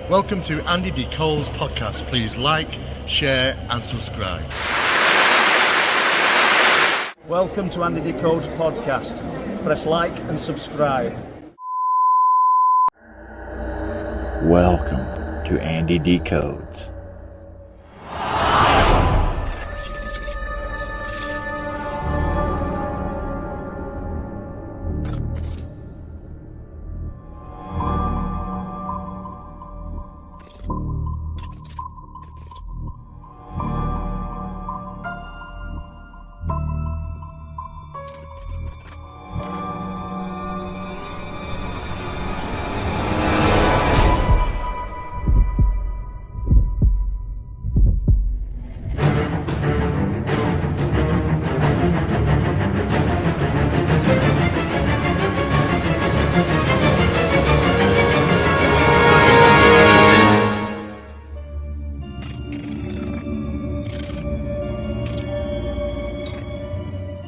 Welcome to Andy D. Cole's podcast. Please like, share and subscribe. Welcome to Andy D. Cole's podcast. Press like and subscribe. Welcome to Andy Decodes.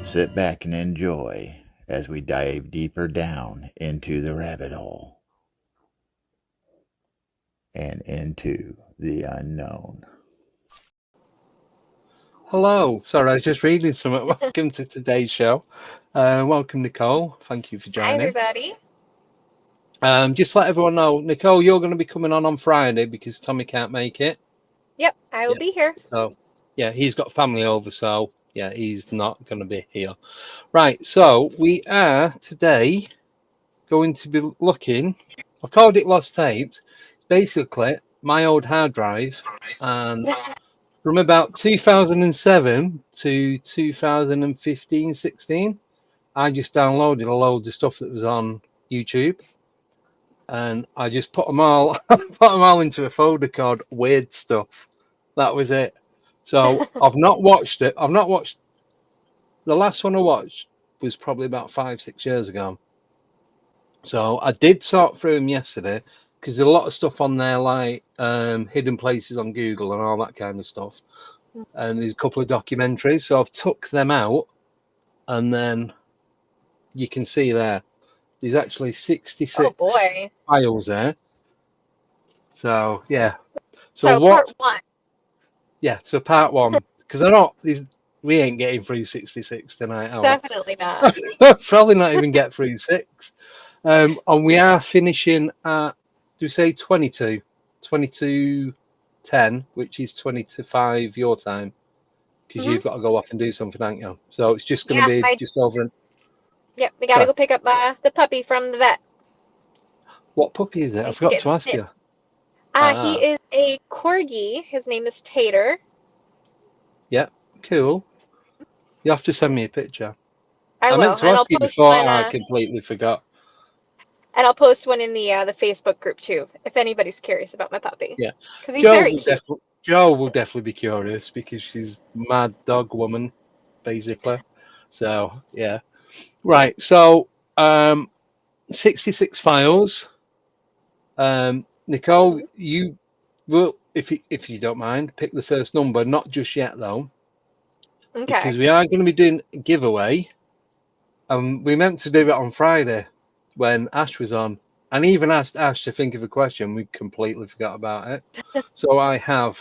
Sit back and enjoy as we dive deeper down into the rabbit hole and into the unknown. Hello. Sorry, I was just reading something. Welcome to today's show. Welcome, Nicole. Thank you for Hi, joining. everybody. Just let everyone know, Nicole, you're going to be coming on Friday because Tommy can't make it. Yep, I will be here. So, yeah, he's got family over, so yeah, he's not going to be here. Right, so we are today going to be looking, I called it Lost Tapes. It's basically my old hard drive, and from about 2007 to 2015-16, I just downloaded a load of stuff that was on YouTube, and I just put them all into a folder called Weird Stuff. That was it. So I've not watched it. The last one I watched was probably about 5-6 years ago. So I did sort through them yesterday because there's a lot of stuff on there like hidden places on Google and all that kind of stuff. And there's a couple of documentaries. So I've took them out, and then you can see there. There's actually 66 files there. So yeah. So part one. Yeah, so part one, because I don't. We ain't getting through 66 tonight. Definitely not. Probably not even get through 6. And we are finishing at, do we say 22? 22:10, which is 20 to 5 your time, because you've got to go off and do something, haven't you? So it's just going to be just over. Yep, we got to go pick up the puppy from the vet. What puppy is it? I forgot to ask you. He is a corgi. His name is Tater. Yeah, cool. You have to send me a picture. I will. meant to ask you before, I completely forgot. And I'll post one in the Facebook group too, if anybody's curious about my puppy. Yeah, because he's very cute. Jo will definitely be curious because she's mad dog woman, basically. So yeah, right. So 66 files. Nicole, you will, if you don't mind, pick the first number. Not just yet though. Okay. Because we are going to be doing a giveaway. We meant to do it on Friday when Ash was on, and even asked Ash to think of a question. We completely forgot about it. So I have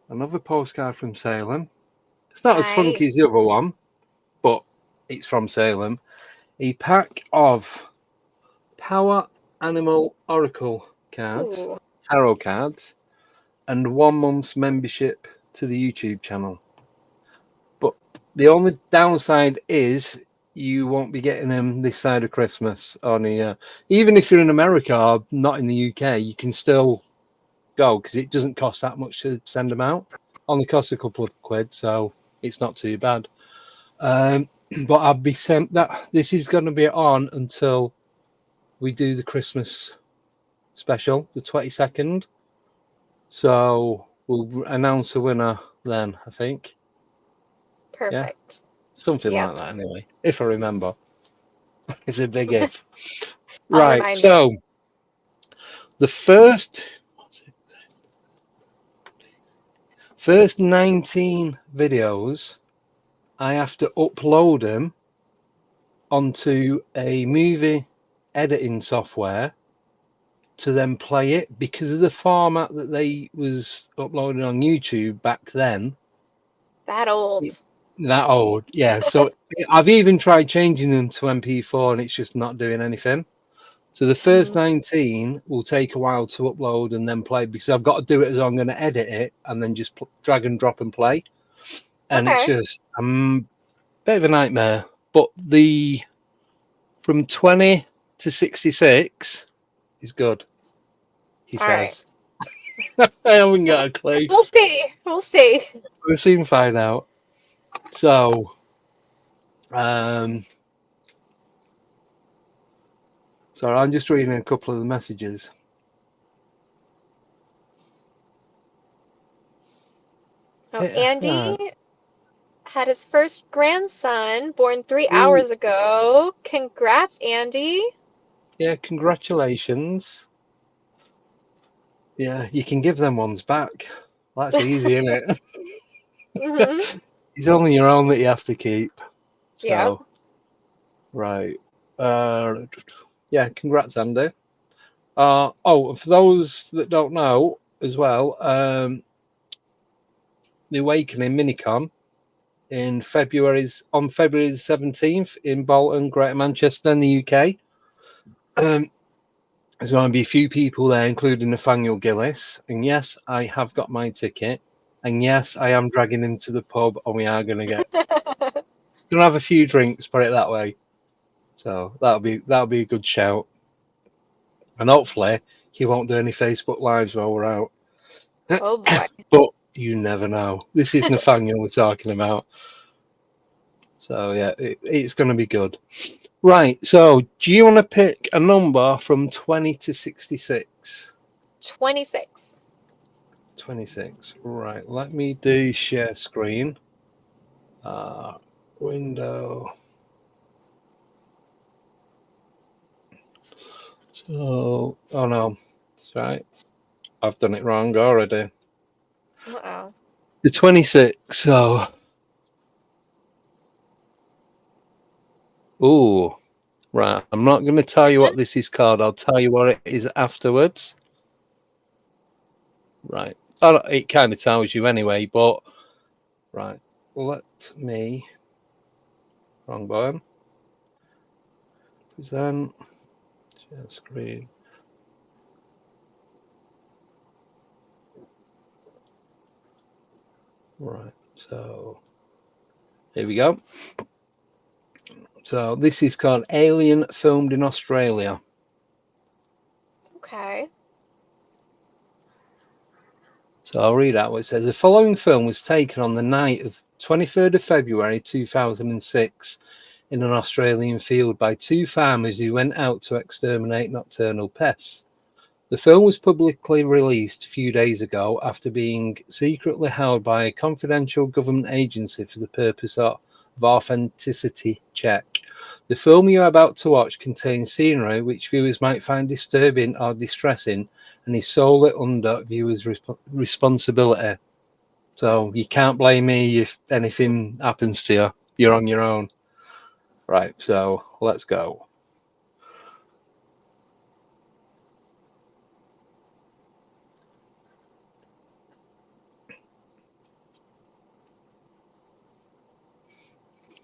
another postcard from Salem. It's not as funky as the other one, but it's from Salem. A pack of Power Animal Oracle cards, tarot cards, and 1 month's membership to the YouTube channel. But the only downside is you won't be getting them this side of Christmas. Even if you're in America or not in the UK, you can still go because it doesn't cost that much to send them out. Only costs a couple of quid, so it's not too bad. But I'll be sent that. This is going to be on until we do the Christmas special, the 22nd. So we'll announce a winner then, I think. Perfect. Yeah? Something like that, anyway, if I remember. It's a big if. Right, so the first 19 videos, I have to upload them onto a movie editing software to then play it because of the format that they was uploading on YouTube back then. That old. That old, yeah. So I've even tried changing them to MP4 and it's just not doing anything. So the first 19 will take a while to upload and then play because I've got to do it as I'm going to edit it and then just drag and drop and play. And it's just a bit of a nightmare. But the from 20 to 66 is good, he says. Right. I haven't got a clue. We'll see. We'll see. We'll soon find out. So, sorry, I'm just reading a couple of the messages. Oh, Andy had his first grandson born 3 Ooh. hours ago. Congrats, Andy. Yeah, congratulations. Yeah, you can give them ones back. That's easy, isn't it? It's only your own that you have to keep. So, yeah. Right. Yeah, congrats, Andy. For those that don't know as well, the Awakening Minicon on February 17th in Bolton, Greater Manchester in the UK. There's going to be a few people there, including Nathaniel Gillis. And yes, I have got my ticket. And yes, I am dragging him to the pub, and we are going to have a few drinks, put it that way. So that'll be a good shout. And hopefully he won't do any Facebook Lives while we're out. Oh boy. But you never know. This is Nathaniel we're talking about. So yeah, it's going to be good. Right, so do you want to pick a number from 20 to 66? 26. 26. Right, let me do share screen. Window. So, oh no, that's right. I've done it wrong already. Uh-oh. The 26, so. Ooh, right. I'm not going to tell you what this is called. I'll tell you what it is afterwards. Right. It kind of tells you anyway, but right. Let me. Wrong button. Present. Share screen. Right. So here we go. So this is called Alien, filmed in Australia. Okay. So I'll read out what it says. The following film was taken on the night of 23rd of February 2006 in an Australian field by two farmers who went out to exterminate nocturnal pests. The film was publicly released a few days ago after being secretly held by a confidential government agency for the purpose of authenticity check. The film you're about to watch contains scenery which viewers might find disturbing or distressing and is solely under viewers' responsibility. So you can't blame me if anything happens to you. You're on your own. Right, so let's go.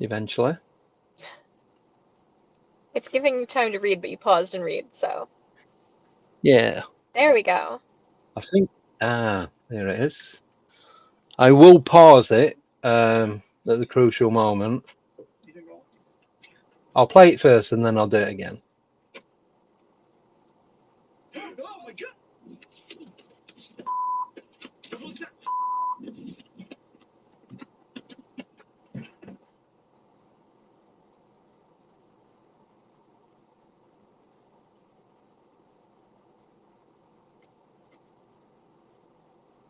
Eventually. It's giving you time to read, but you paused and read, so. Yeah. There we go. I think, there it is. I will pause it at the crucial moment. I'll play it first and then I'll do it again.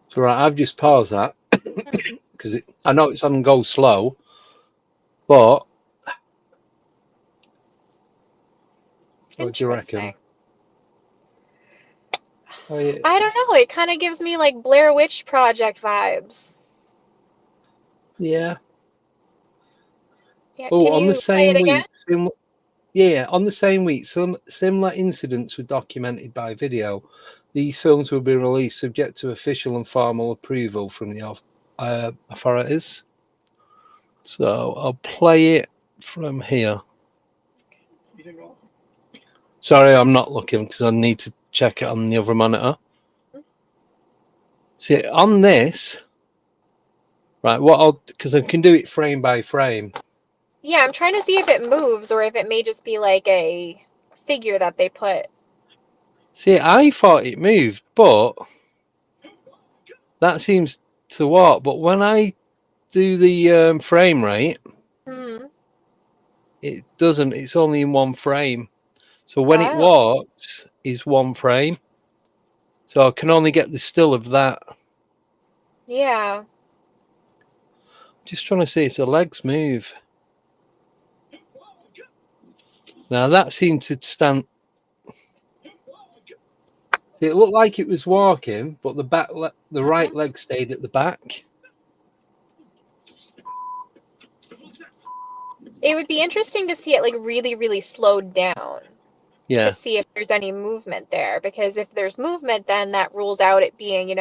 So right, I've just paused that because I know it's on go slow, but what do you reckon? Oh, yeah. I don't know. It kind of gives me like Blair Witch Project vibes. Yeah. Yeah. Oh, Can on the you play it same again? week. Yeah, on the same week, some similar incidents were documented by video. These films will be released subject to official and formal approval from the authorities. So I'll play it from here. Sorry, I'm not looking because I need to check it on the other monitor. See, on this, right, because I can do it frame by frame. Yeah, I'm trying to see if it moves or if it may just be like a figure that they put. See, I thought it moved, but that seems to work. But when I do the frame rate, Hmm. it doesn't. It's only in one frame. So when it Oh, walks, is one frame. So I can only get the still of that. yeah. Just trying to see if the legs move. Now that seemed to stand. See, it looked like it was walking, but the right leg stayed at the back. It would be interesting to see it like really, really slowed down to Yeah, see if there's any movement there. Because if there's movement, then that rules out it being,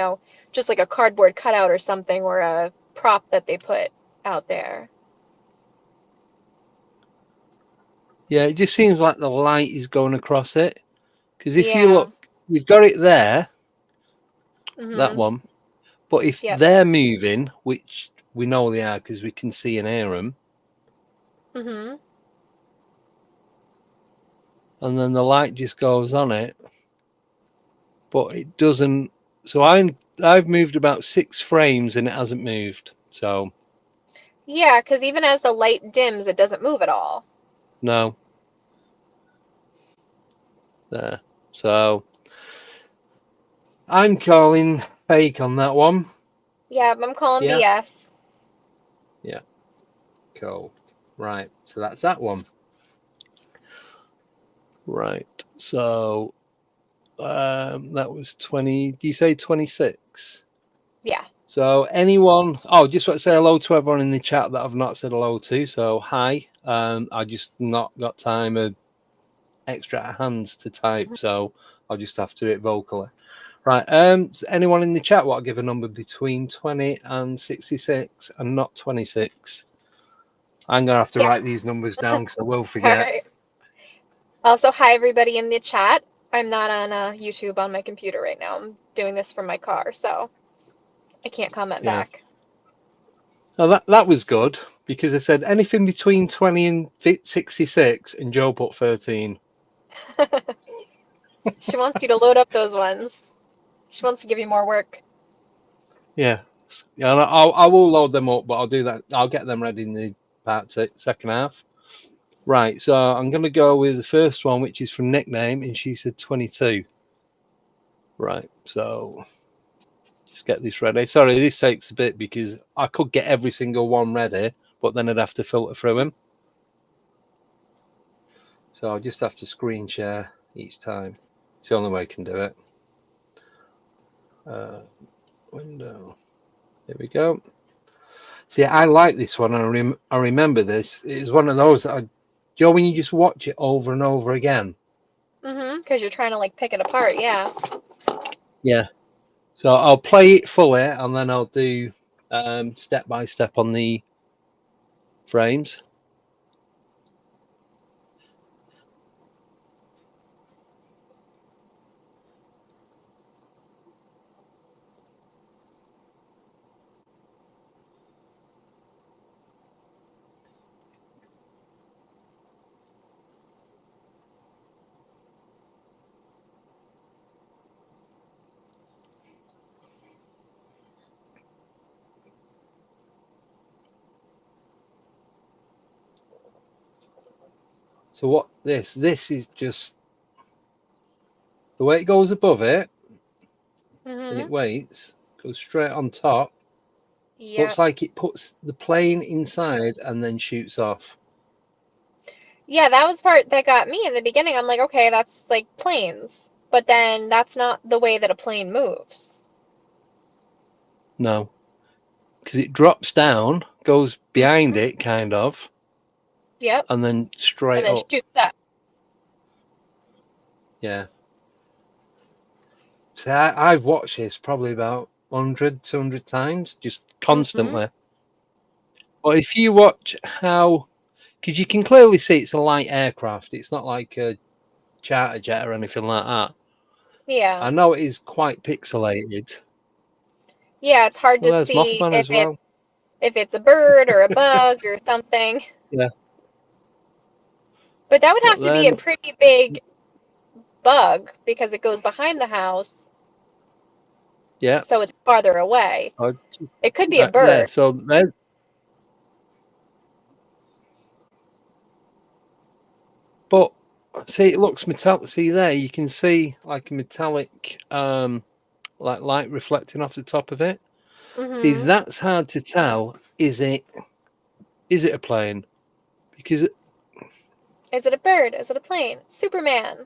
just like a cardboard cutout or something or a prop that they put out there. yeah. It just seems like the light is going across it. Because if you Yeah. look, you've got it there, that Mhm. one. But if Yep. they're moving, which we know they are because we can see and hear them, Mhm. and then the light just goes on it, but it doesn't. So I've moved about 6 frames and it hasn't moved. So Yeah, because even as the light dims, it doesn't move at all. no, there. So I'm calling fake on that one. Yeah, I'm calling Yeah, BS. yeah, cool. Right, so that's that one. Right, so that was 20. Do you say 26? Yeah. So anyone, just want to say hello to everyone in the chat that I've not said hello to. So hi, I just not got time of extra hands to type, so I'll just have to do it vocally. Right, so anyone in the chat want to give a number between 20 and 66 and not 26? I'm gonna have to Yeah. write these numbers down because I will All forget. right. Also, hi everybody in the chat. I'm not on YouTube on my computer right now. I'm doing this from my car, so I can't comment Yeah. back. Oh, that was good because I said anything between 20 and 66, and Joe put 13. She wants you to load up those ones. She wants to give you more work. Yeah, yeah. I will load them up, but I'll do that. I'll get them ready in the second half. Right. So I'm going to go with the first one, which is from Nickname, and she said 22. Right. So just get this ready. Sorry, this takes a bit because I could get every single one ready, but then I'd have to filter through them. So I'll just have to screen share each time. It's the only way I can do it. Window. There we go. See, I like this one. I remember this. It was one of those that when you just watch it over and over again. Because you're trying to like pick it apart, yeah. Yeah. So I'll play it fully and then I'll do step by step on the frames. So what this is just the way it goes above it and it waits, goes straight on top. Looks Yep. like it puts the plane inside and then shoots off. Yeah, that was the part that got me in the beginning. I'm like, okay, that's like planes. But then that's not the way that a plane moves. No, because it drops down, goes behind it, kind of, Yep. and then And straight then up. shoots up. Yeah. So I've watched this probably about 100, 200 times, just constantly. But if you watch how, because you can clearly see it's a light aircraft. It's not like a charter jet or anything like that. Yeah. I know it is quite pixelated. Yeah, it's hard Well, to there's see Mothman as well. if it's a bird or a bug or something. Yeah. But that would But have to be a then, pretty big bug because it goes behind the house, yeah. so it's farther away. Oh, It could be a yeah. bird. So there's. But see, it looks metallic. See there, you can see like a metallic, like light reflecting off the top of it. See, Mm-hmm. that's hard to tell. Is it a plane? Because Is it a bird? Is it a plane? Superman.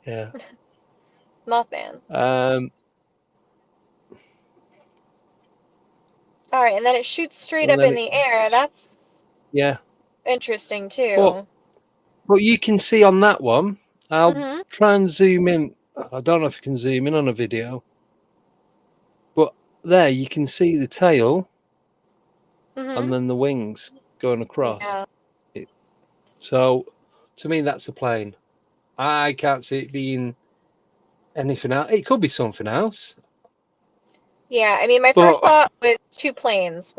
yeah, Mothman. um, All right, and then it shoots straight and up then in the air. That's yeah, interesting but too. you can see on that one. I'll Mm-hmm. try and zoom in. I don't know if you can zoom in on a video, but there you can see the tail and Mm-hmm. then the wings going across. Yeah. So to me, that's a plane. I can't see it being anything else. It could be something else, Yeah, I mean, my first but thought was two planes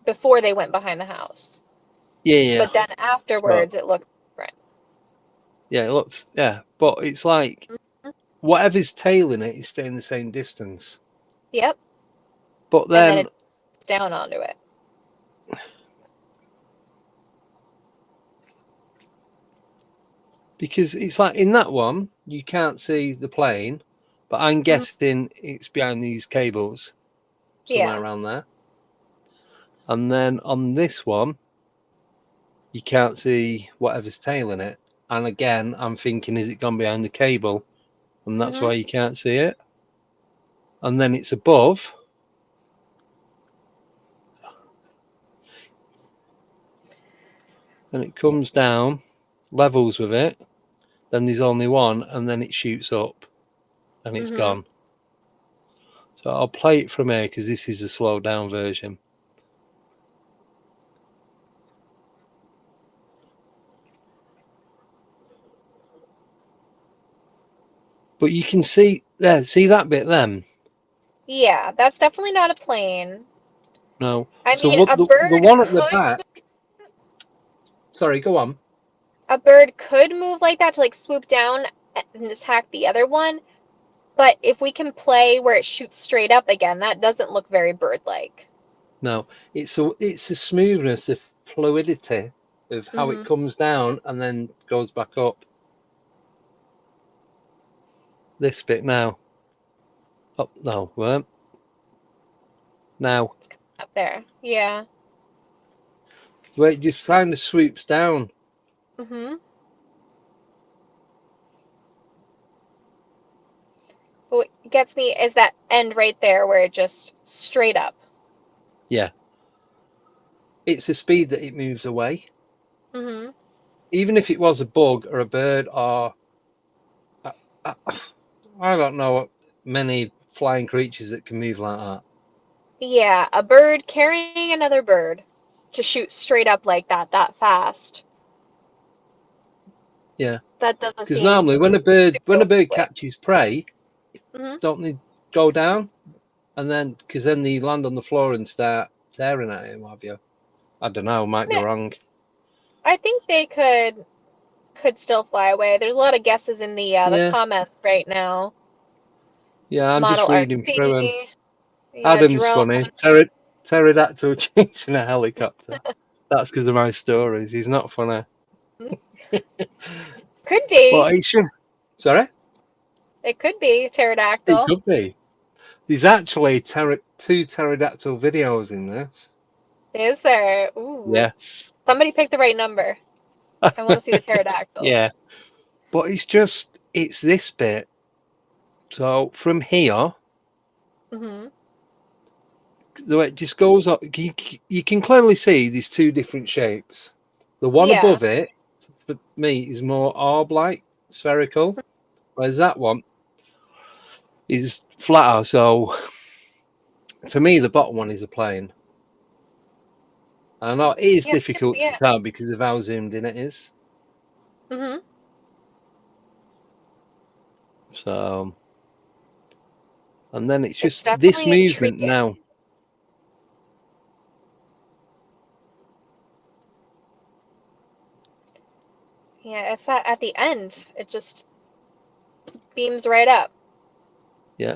before they went behind the house. yeah. But then So afterwards it looked different. yeah, it looks but it's like Mhm. whatever's tailing it is staying the same distance. Yep. But And then then it's down onto it. because it's like in that one you can't see the plane, but I'm guessing it's behind these cables somewhere Yeah. around there. And then on this one, you can't see whatever's tailing it. And again, I'm thinking, is it gone behind the cable? And that's Mm-hmm. why you can't see it. And then it's above. And it comes down, levels with it. Then there's only one, and then it shoots up and it's Mm-hmm. gone. So I'll play it from here because this is a slowed down version. But you can see there, see that bit then? Yeah, that's definitely not a plane. No. I So mean, what a the bird one at the could back? Sorry, go on. move like that to like swoop down and attack the other one, but if we can play where it shoots straight up again, that doesn't look very bird-like. No, it's a smoothness of fluidity of how it Mm-hmm. comes down and then goes back up. This bit now. Oh no, weren't. Now. Up there. Yeah. Where it just kind of swoops down. Mm-hmm. But what gets me is that end right there where it just straight up. Yeah. It's the speed that it moves away. Mm-hmm. Even if it was a bug or a bird or I don't know many flying creatures that can move like that. Yeah, a bird carrying another bird to shoot straight up like that fast. Yeah, That doesn't because seem normally when a to go bird quick. catches prey, Mm-hmm. don't they go down and then because then they land on the floor and start tearing at it? What have you? I don't know. Might be wrong. I think they could still fly away. There's a lot of guesses in the Yeah, comments right now. yeah. I'm just Model reading through them. RC, yeah, Adam's drone. funny. Pterodactyl chasing a helicopter. That's because of my stories. He's not funny. Could be. But it's sorry. It could be It pterodactyl. could be. There's actually two pterodactyl videos in this. Is there? Ooh. Yes. Somebody picked the right number. I want to see the pterodactyl. Yeah. But it's this bit. So from here, Mm-hmm. the way it just goes up, you can clearly see these two different shapes. The one Yeah. above it, for me, is more orb-like spherical, whereas that one is flatter. So to me, the bottom one is a plane. I know it is difficult to tell because of how zoomed in it is. Mm-hmm. So, and then it's just definitely this movement intriguing. now. Yeah, it's at the end. It just beams right up. Yeah.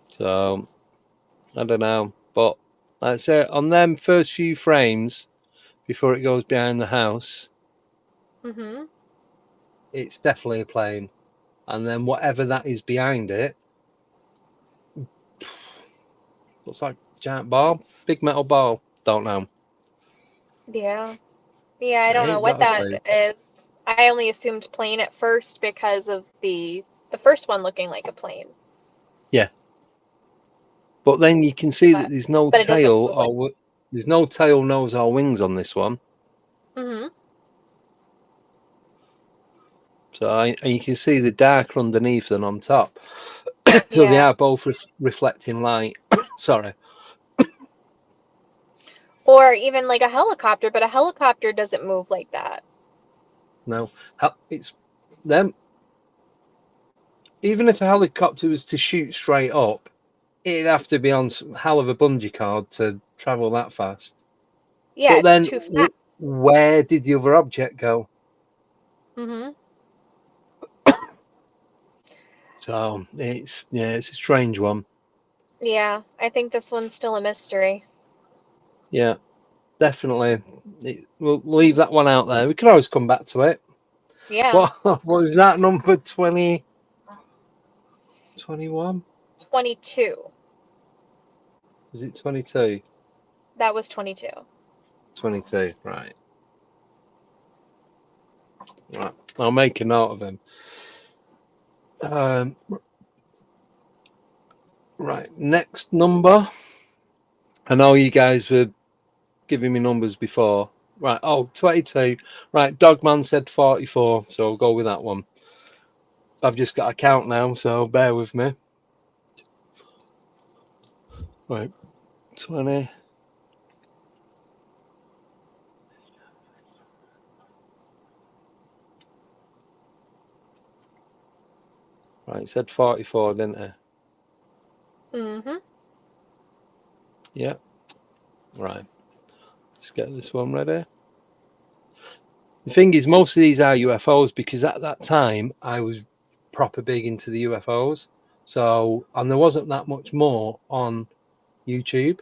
So, I don't know. But like I say, on them first few frames before it goes behind the house, Mm-hmm. it's definitely a plane. And then whatever that is behind it looks like a giant ball, big metal ball. Don't know. Yeah. Yeah, I I don't know ain't what got a that clue. is. I only assumed plane at first because of the first one looking like a plane. Yeah. But then you can see that there's no But it doesn't tail move like. or there's no tail, nose, or wings on this one. Mm-hmm. So and you can see the darker underneath than on top. So they Yeah. are both reflecting light. Sorry. Or even like a helicopter, but a helicopter doesn't move like that. No, it's them. Even if a helicopter was to shoot straight up, it'd have to be on some hell of a bungee cord to travel that fast. Yeah, But it's then, too fast. where did the other object go? Mm-hmm. So it's a strange one. Yeah, I think this one's still a mystery. Yeah, definitely. We'll leave that one out there. We can always come back to it. Yeah. What was that number 20? 21? 22. Is it 22? That was 22. 22, right. Right. I'll make a note of him. Right. Next number. I know you guys were giving me numbers before. Right. Oh, 22. Right. Dogman said 44. So I'll go with that one. I've just got a count now. So bear with me. Right. 20. Right. It said 44, didn't it? Mm-hmm. Yeah. Right. Let's get this one ready. The thing is, most of these are UFOs because at that time I was proper big into the UFOs. So, and there wasn't that much more on YouTube.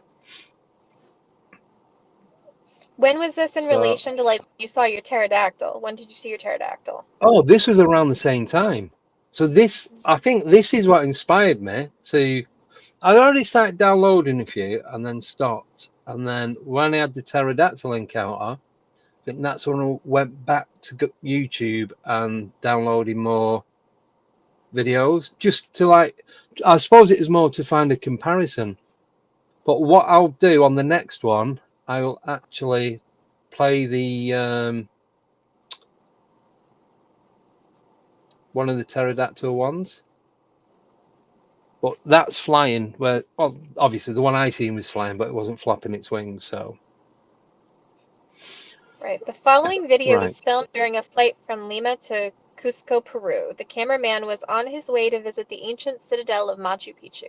When was this in So, relation to like you saw your pterodactyl? When did you see your pterodactyl? oh, this was around the same time. So I think this is what inspired me to. I already started downloading a few and then stopped. And then when I had the pterodactyl encounter, I think that's when I went back to YouTube and downloading more videos just to I suppose it is more to find a comparison. But what I'll do on the next one, I'll actually play the one of the pterodactyl ones. But that's flying where, well, obviously the one I seen was flying, but it wasn't flapping its wings. So Right. The following video right. was filmed during a flight from Lima to Cusco, Peru. The cameraman was on his way to visit the ancient citadel of Machu Picchu.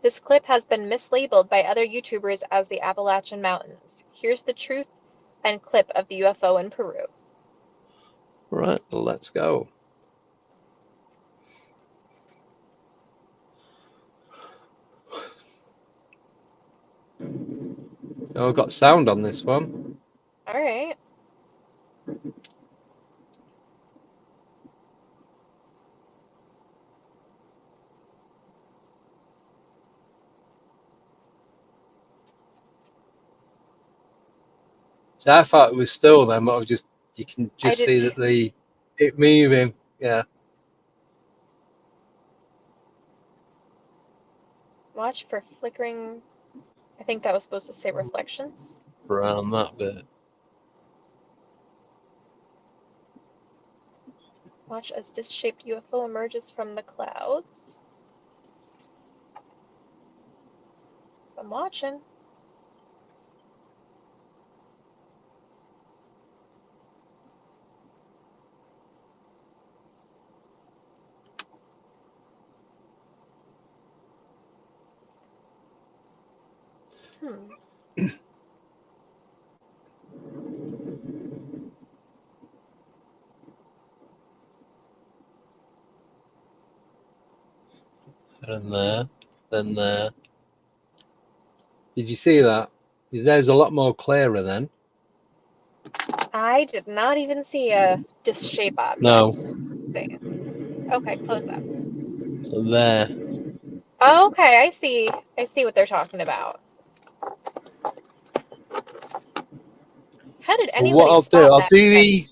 This clip has been mislabeled by other YouTubers as the Appalachian Mountains. Here's the truth and clip of the UFO in Peru. Right, well, let's go. Oh, I've got sound on this one. All right. So I thought it was still then, but you can I just did see too. that it moving. Yeah. Watch for flickering. I think that was supposed to say reflections. Around that bit. Watch as disc-shaped UFO emerges from the clouds. I'm watching. And there, then there. Did you see that? There's a lot more clearer then. I did not even see a disc-shaped object. No. Okay, close up. So there. Oh, okay, I see. I see what they're talking about. How did Well, what anybody I'll do, spot I'll that? do the.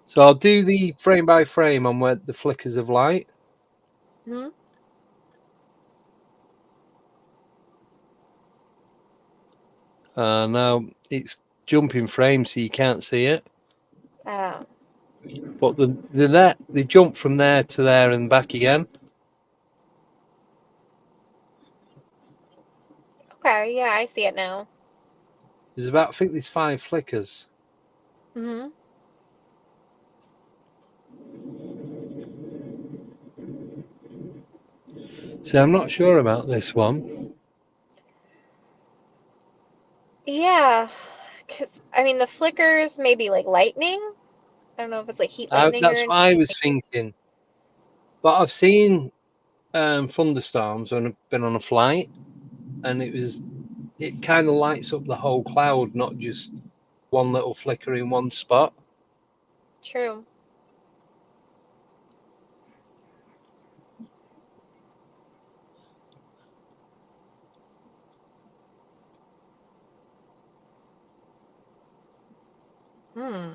So I'll do the frame by frame on where the flickers of light. Hmm? Now it's jumping frames, so you can't see it. Oh. But they jump from there to there and back again. Okay, yeah, I see it now. I think there's 5 flickers. Hmm. See, I'm not sure about this one. Yeah, because, I mean, the flickers may be like lightning. I don't know if it's like heat lightning or That's what I anything. was thinking. But I've seen thunderstorms when I've been on a flight, and it kind of lights up the whole cloud, not just one little flicker in one spot. True. Hmm.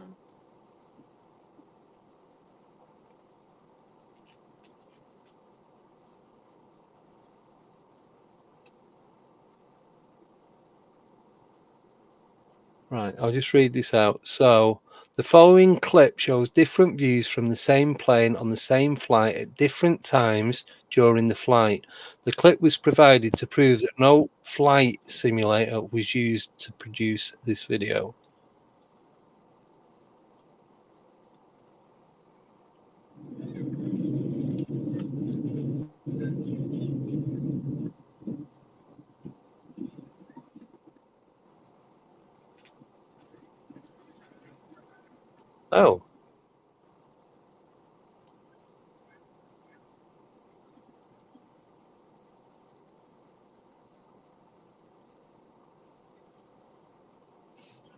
Right, I'll just read this out. So, the following clip shows different views from the same plane on the same flight at different times during the flight. The clip was provided to prove that no flight simulator was used to produce this video. Oh,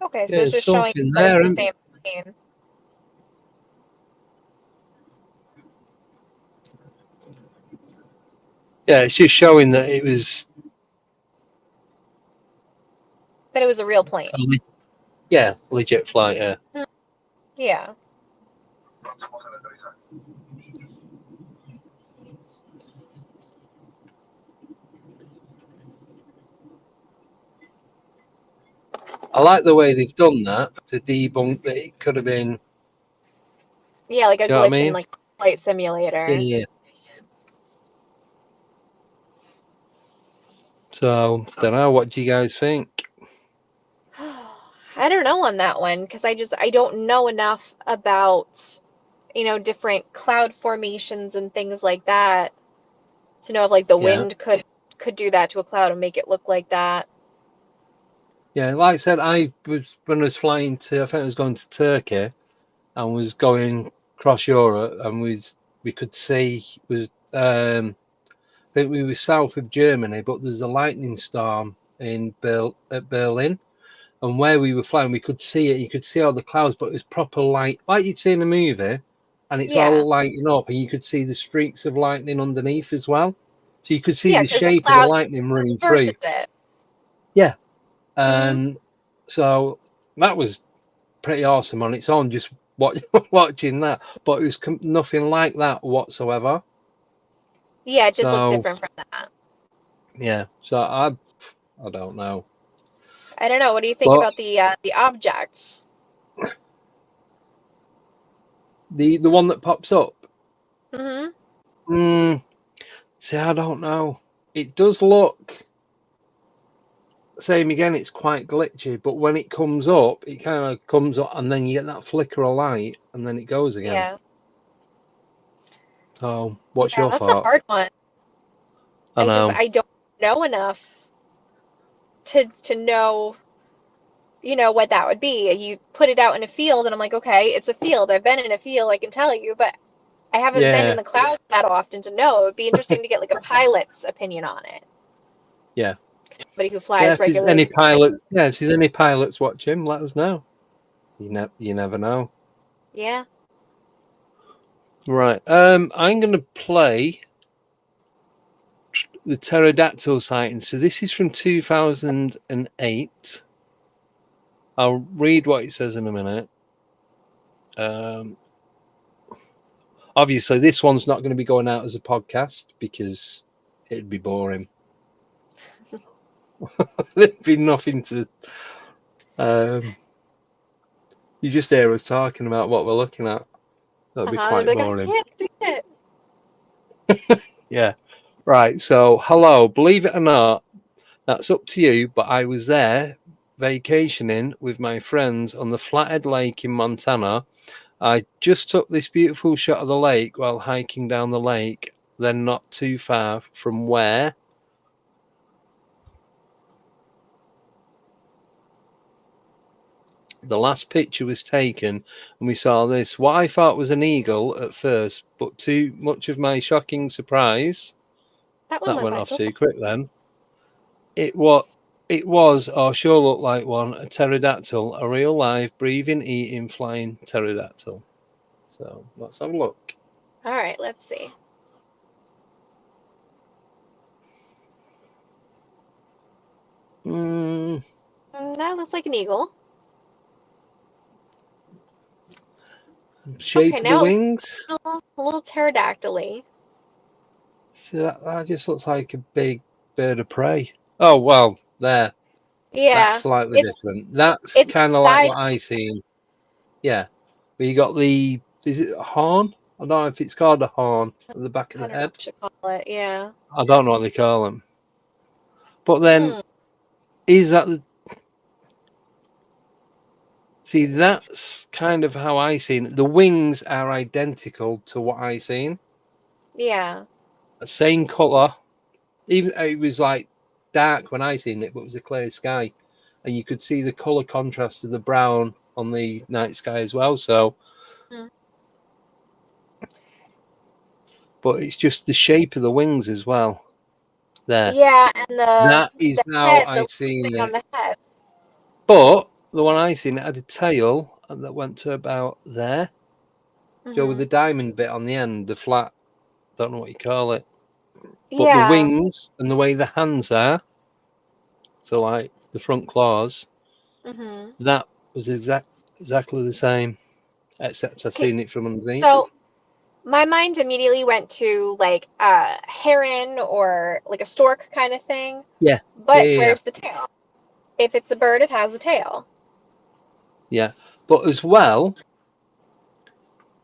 Okay, yeah, so it's there's just showing something that it's there. the And same plane. yeah, it's just showing that it was, That it was a real plane. legit flight. Yeah. Yeah. I like the way they've done that to debunk that it could have been. Yeah, like a Do you know what I glitch in mean? like flight simulator. Yeah. So, don't know. What do you guys think? I don't know on that one because I don't know enough about, different cloud formations and things like that to know if like the Yeah. wind could do that to a cloud and make it look like that. Yeah, like I said, when I was flying to, I think I was going to Turkey, and was going across Europe, and we could see I think we were south of Germany, but there's a lightning storm at Berlin, and where we were flying, we could see it. You could see all the clouds, but it was proper light, like you'd see in a movie, and it's Yeah. all lighting up, and you could see the streaks of lightning underneath as well. So you could see Yeah, the because the shape of the cloud lightning running versus through. it. Yeah, Hmm. and so that was pretty awesome on its own, just watching that. But it was nothing like that whatsoever. Yeah, it did look So different from that. yeah, so I don't know, I don't know. What do you think but about the object? The one that pops up. Mm-hmm. See, I don't know. It does look same again. It's quite glitchy, but when it comes up, it kind of comes up, and then you get that flicker of light, and then it goes again. Yeah. So, what's Yeah, your that's thought? a hard one. I know. I don't know enough to know, what that would be. You put it out in a field, and I'm like, okay, it's a field. I've been in a field, I can tell you, but I haven't been in the clouds that often to know. It would be interesting to get like a pilot's opinion on it. Yeah. Somebody who Yeah, flies if there's regularly. any pilots watching, let us know. You never know. Yeah. Right. I'm going to play the pterodactyl sighting. So this is from 2008. I'll read what it says in a minute. Obviously, this one's not going to be going out as a podcast because it'd be boring. There'd be nothing to. You just hear us talking about what we're looking at. That'd be quite Like, boring. I can't see it. Yeah. Right. So, hello. Believe it or not, that's up to you. But I was there vacationing with my friends on the Flathead Lake in Montana. I just took this beautiful shot of the lake while hiking down the lake, then not too far from where the last picture was taken, and we saw this. What I thought was an eagle at first, but to much of my shocking surprise, That one that went by off so too quick then. It was, or sure looked like one, a pterodactyl, a real live, breathing, eating, flying pterodactyl. So let's have a look. All right, let's see. That looks like an eagle. Shape Okay, of the now wings. a little pterodactyl-y. See, that just looks like a big bird of prey. Oh, well, there. That's Yeah, slightly different. That's it's kind of like side. what I seen. Yeah. But you got is it a horn? I don't know if it's called a horn at the back of I the don't know head. what you call it. Yeah. I don't know what they call them. But then, is that see, that's kind of how I seen it. The wings are identical to what I seen. Yeah. Same colour. Even it was like dark when I seen it, but it was a clear sky. And you could see the colour contrast of the brown on the night sky as well. So, but it's just the shape of the wings as well. There. Yeah, and That is the how head, I the seen thing on it. the head. But the one I seen, it had a tail that went to about there. So with the diamond bit on the end, the flat, don't know what you call it. But the Yeah. wings and the way the hands are, so like the front claws, that was exactly the same, except I Okay, seen it from underneath. so my mind immediately went to like a heron or like a stork kind of thing. Yeah. But Yeah. where's the tail? If it's a bird, it has a tail. Yeah. But as well,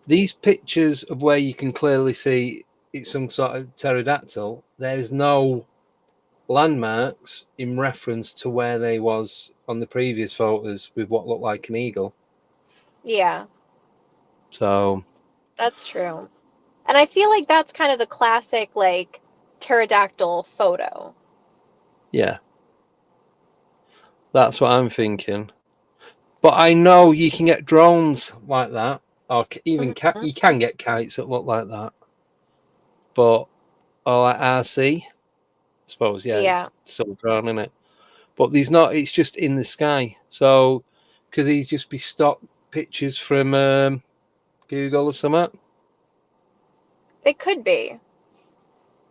these pictures of where you can clearly see it's some sort of pterodactyl, there's no landmarks in reference to where they was on the previous photos with what looked like an eagle. Yeah, So that's true. And I feel like that's kind of the classic like pterodactyl photo. yeah, that's what I'm thinking. But I know you can get drones like that, or even you can get kites that look like that. But or like RC, I suppose, yeah, Yeah. it's still a drone, isn't it? But there's not. It's just in the sky. So could these just be stock pictures from Google or something? It could be.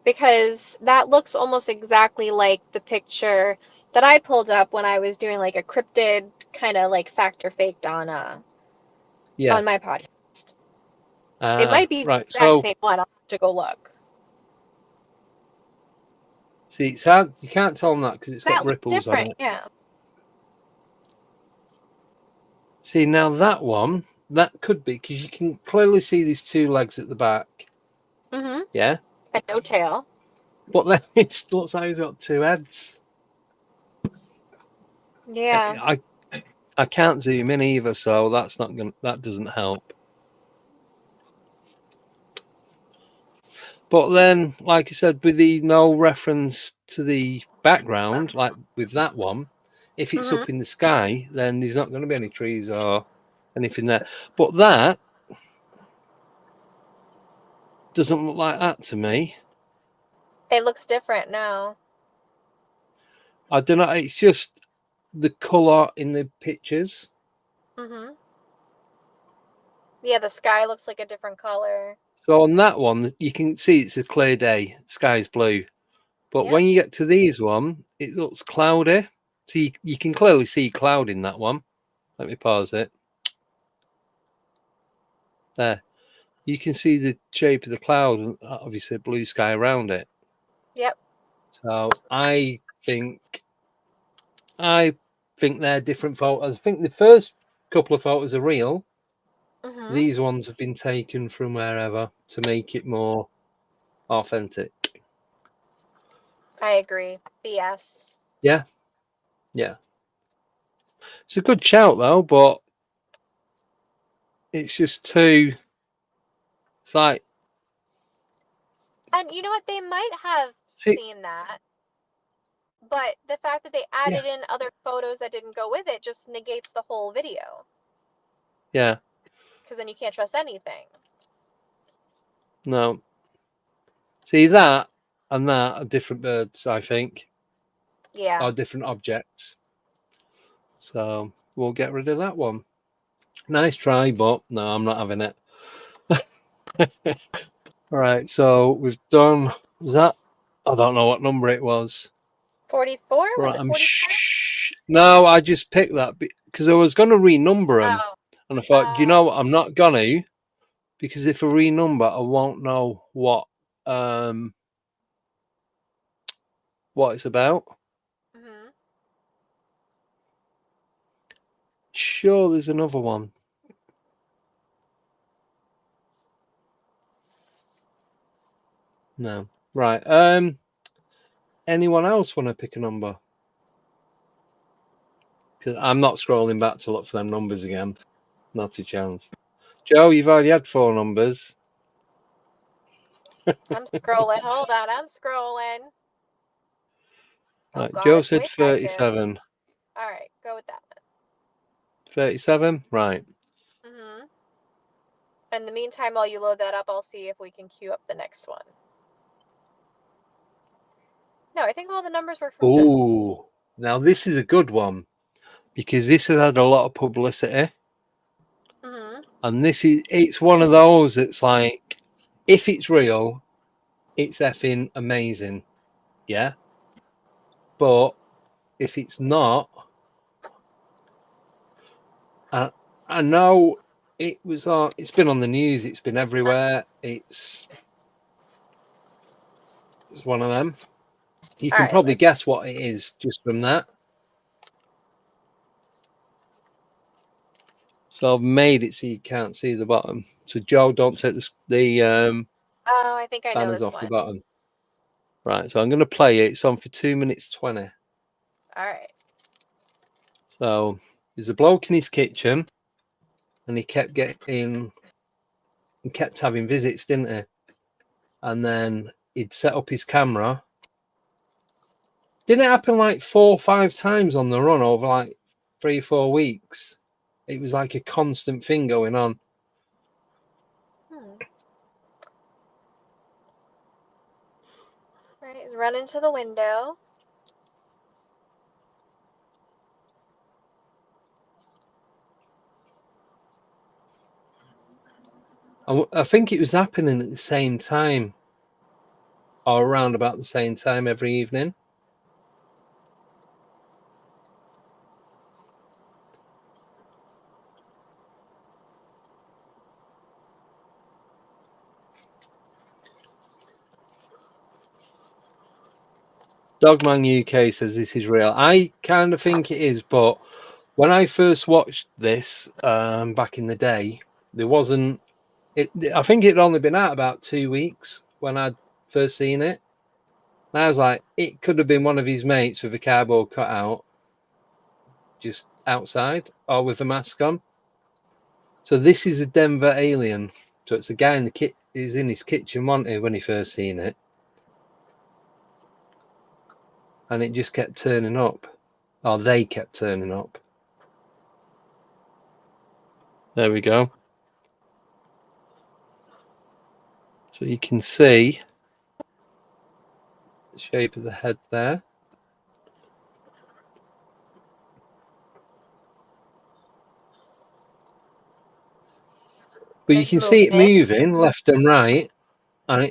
Because that looks almost exactly like the picture that I pulled up when I was doing like a cryptid kind of like fact or faked on my podcast. It might be the Right. exact So same one. I'll have to go look. see, it's hard. You can't tell them that because it's got That looks ripples on different, it. yeah. See, now that one that could be because you can clearly see these two legs at the back. Mm-hmm. Yeah. And no tail. But then it looks like he's got two heads. Yeah. I can't zoom in either, so that doesn't help. But then, like I said, with the no reference to the background, like with that one, if it's up in the sky, then there's not going to be any trees or anything there. But that doesn't look like that to me. It looks different now. I don't know. It's just the colour in the pictures. Mm-hmm. Yeah, the sky looks like a different color. So on that one, you can see it's a clear day. Sky's blue. But Yep. when you get to these one, it looks cloudy. So you can clearly see cloud in that one. Let me pause it. There. You can see the shape of the cloud and obviously blue sky around it. Yep. So I think they're different photos. I think the first couple of photos are real. Mm-hmm. These ones have been taken from wherever to make it more authentic. I agree. BS. Yeah. It's a good shout though, but it's just too. It's like. And you know what? They might have seen that, but the fact that they added in other photos that didn't go with it just negates the whole video. Yeah. Because then you can't trust anything. No. See, that and that are different birds, I think. Yeah. Are different objects. So we'll get rid of that one. Nice try, but no, I'm not having it. All right, so we've done that. I don't know what number it was. 44? Was Right, it 44? No, I just picked that because I was going to renumber them. Oh. And I thought, do you know what? I'm not going to, because if I renumber, I won't know what it's about. Mm-hmm. Sure, there's another one. No. Right. Anyone else want to pick a number? Because I'm not scrolling back to look for them numbers again. Not a chance. Joe, you've already had 4 numbers. I'm scrolling. Hold on. I'm scrolling. Right, God, Joe it's said way back there. 37. All right, go with that one. 37? Right. Mm-hmm. In the meantime, while you load that up, I'll see if we can queue up the next one. No, I think all the numbers were from Jeff. Ooh, now this is a good one because this has had a lot of publicity. Mm-hmm. And it's one of those that's like, if it's real, it's effing amazing. Yeah. But if it's not, I know it's been on the news, it's been everywhere. It's one of them. You can probably guess what it is just from that. So I've made it so you can't see the bottom. So Joe, don't take the I think I know banners this off one. the bottom. Right, so I'm going to play it. It's on for 2 minutes 20. All right. So there's a bloke in his kitchen, and he kept having visits, didn't he? And then he'd set up his camera. Didn't it happen like 4 or 5 times on the run over like 3 or 4 weeks? It was like a constant thing going on. Right, he's running to the window. I think it was happening at the same time, or around about the same time every evening. Dogman UK says this is real. I kind of think it is, but When I first watched this back in the day, there wasn't. I think it'd only been out about 2 weeks when I'd first seen it. And I was like, it could have been one of his mates with a cardboard cutout just outside or with a mask on. So this is a Denver alien. So it's a guy in the kit. He was in his kitchen, wasn't he, when he first seen it? And it just kept turning up. Or they kept turning up. There we go. So you can see the shape of the head there. But you There's a can little see it bit. moving left and right, and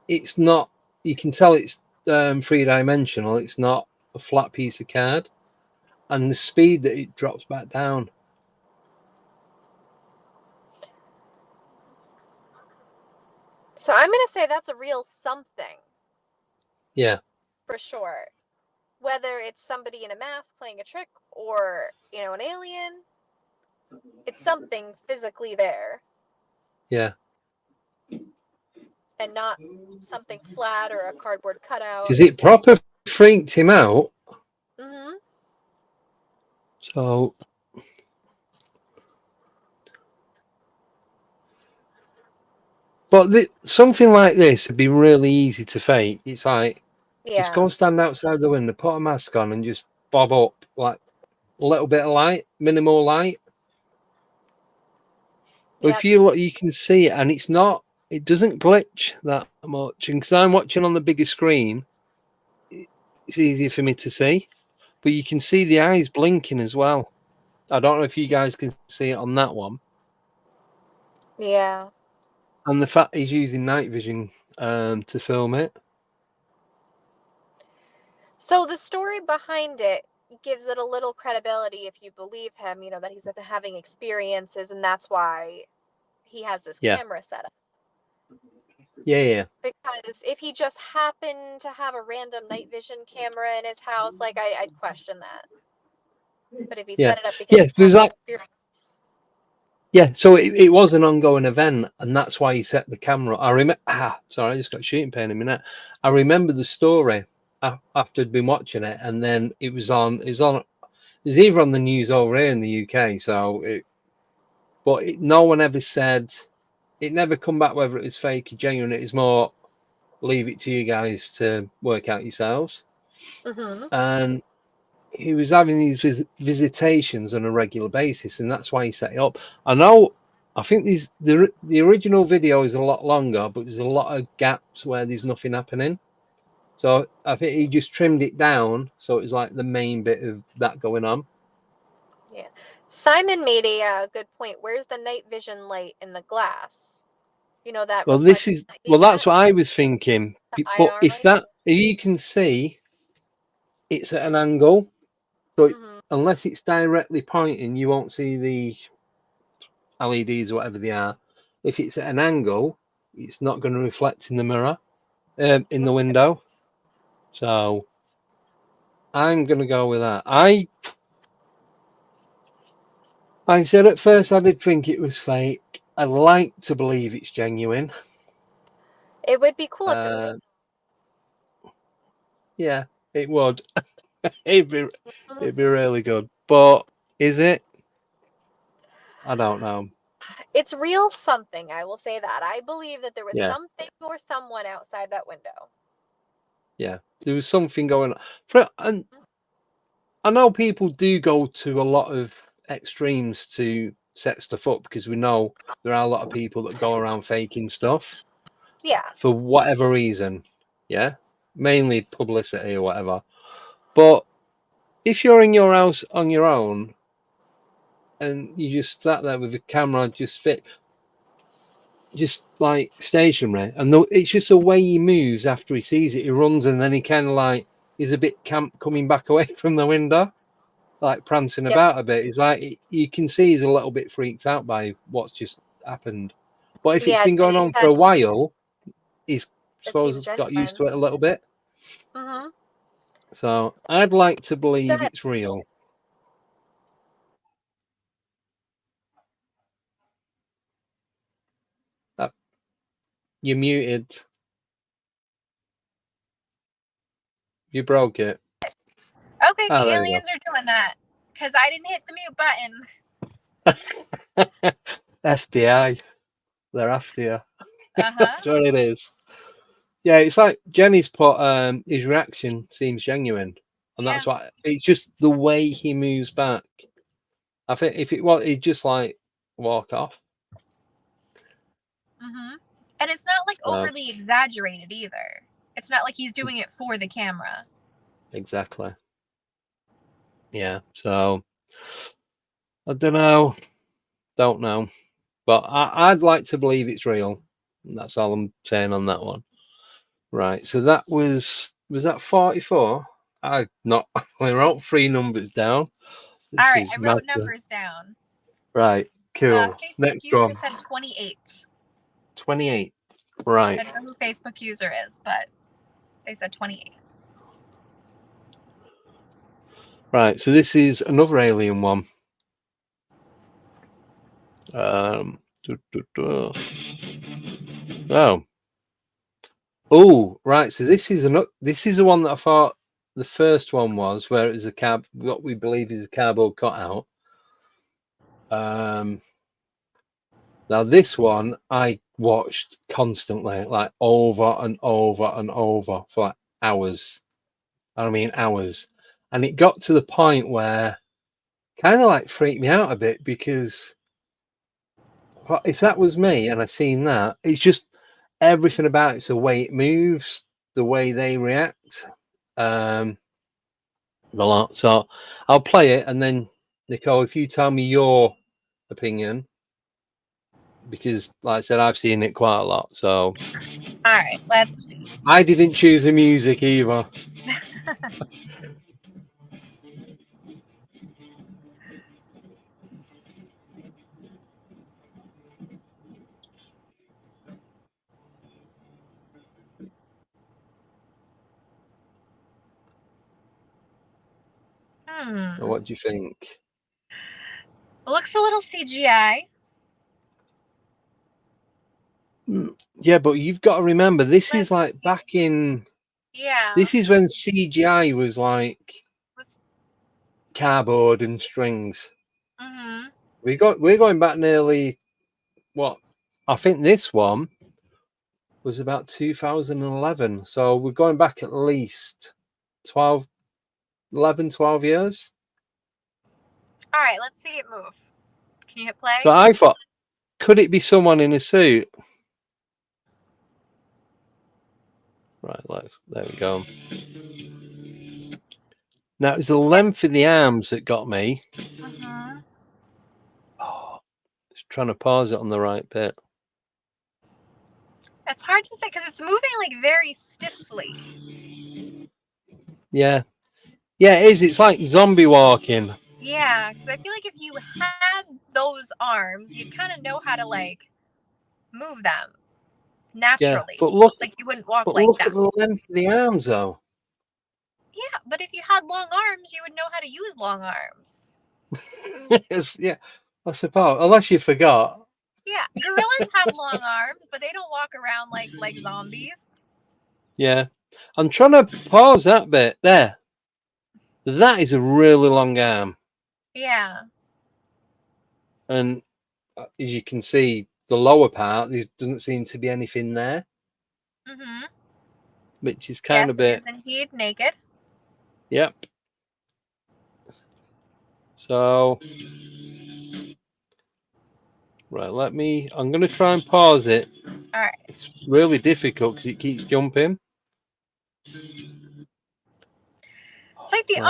it's not. You can tell it's 3-dimensional. It's not a flat piece of card, and the speed that it drops back down. So I'm going to say that's a real something. Yeah. For sure. Whether it's somebody in a mask playing a trick or, an alien, it's something physically there. Yeah. And not something flat or a cardboard cutout. Because it proper freaked him out. Mm-hmm. So. But something like this would be really easy to fake. It's like, just go and stand outside the window, put a mask on, and just bob up like a little bit of light, minimal light. But if you look, you can see it, and it doesn't glitch that much. And because I'm watching on the bigger screen, it's easier for me to see. But you can see the eyes blinking as well. I don't know if you guys can see it on that one. Yeah. And the fact he's using night vision to film it. So the story behind it gives it a little credibility if you believe him, that he's been having experiences and that's why he has this camera set up. Yeah. Because if he just happened to have a random night vision camera in his house, like I'd question that. But if he set it up because there's like so it was an ongoing event, and that's why he set the camera. I remember. Sorry, I just got shooting pain in my neck. I remember the story after I'd been watching it, and then it was either on the news over here in the UK. No one ever said. It never come back whether it was fake or genuine. It was more leave it to you guys to work out yourselves. Mm-hmm. And he was having these visitations on a regular basis, and that's why he set it up. I think the original video is a lot longer, but there's a lot of gaps where there's nothing happening. So I think he just trimmed it down so it was like the main bit of that going on. Yeah. Simon made a good point. Where's the night vision light in the glass? That. Well, that's what I was thinking. But if you can see, it's at an angle. So unless it's directly pointing, you won't see the LEDs or whatever they are. If it's at an angle, it's not going to reflect in the mirror, in the window. So I'm going to go with that. I said at first I did think it was fake. I like to believe it's genuine. It would be cool if it was. Yeah, it would. It'd be really good. But is it? I don't know. It's real something, I will say that. I believe that there was something or someone outside that window. Yeah, there was something going on. And I know people do go to a lot of extremes to set stuff up because we know there are a lot of people that go around faking stuff. Yeah. For whatever reason. Yeah. Mainly publicity or whatever. But if you're in your house on your own and you just sat there with a camera just like stationary, and it's just the way he moves after he sees it. He runs and then he kind of like is a bit camp coming back away from the window, like prancing about a bit. It's like you can see he's a little bit freaked out by what's just happened. But if it's been going on for a while, he's supposed to got used to it a little bit. Mm-hmm. So I'd like to believe it's real. You're muted. You broke it. Okay, the aliens are doing that because I didn't hit the mute button. FBI. They're after you. Uh-huh. That's what it is. Yeah, it's like Jenny's put his reaction seems genuine. And that's why it's just the way he moves back. I think if it was, he'd just like walk off. Mm-hmm. And it's not like overly exaggerated either. It's not like he's doing it for the camera. Exactly. Yeah. So I don't know. Don't know. But I'd like to believe it's real. That's all I'm saying on that one. Right. So that was that 44? I wrote 3 numbers down. All right, I wrote numbers down. Right. Cool. Facebook Next user one. said 28. 28. Right. I don't know who Facebook user is, but they said 28. Right. So this is another alien one. Oh. Oh, right. So this is the one that I thought the first one was, where it was what we believe is a cardboard cutout. Now this one I watched constantly, like over and over and over for like hours. I mean hours. And it got to the point where kind of like freaked me out a bit, because if that was me and I seen that, it's just everything about it's the way it moves, the way they react, the lot. So I'll play it, and then Nicole, if you tell me your opinion, because like I said, I've seen it quite a lot. So all right, let's see. I didn't choose the music either. What do you think? It looks a little CGI. Yeah, but you've got to remember, this is like back in. Yeah. This is when CGI was like cardboard and strings. Mm-hmm. We're going back nearly, what? I think this one was about 2011. So we're going back at least 12 years. All right, let's see it move. Can you hit play? So I thought, could it be someone in a suit? Right, there we go. Now, it was the length of the arms that got me. Mm-hmm. Oh, just trying to pause it on the right bit. It's hard to say because it's moving like very stiffly. Yeah. Yeah, it is. It's like zombie walking. Yeah, because I feel like if you had those arms, you'd kind of know how to like move them naturally. Yeah, but look, like you wouldn't walk but like look that. at the length of the arms, though. Yeah, but if you had long arms, you would know how to use long arms. Yes, yeah, I suppose. Unless you forgot. Yeah, gorillas have long arms, but they don't walk around like zombies. Yeah, I'm trying to pause that bit there. That is a really long arm. Yeah. And as you can see, the lower part, there doesn't seem to be anything there. Mm-hmm. Which is kind of a bit. It is indeed naked. Yep. So, right, I'm going to try and pause it. All right. It's really difficult because it keeps jumping. Like the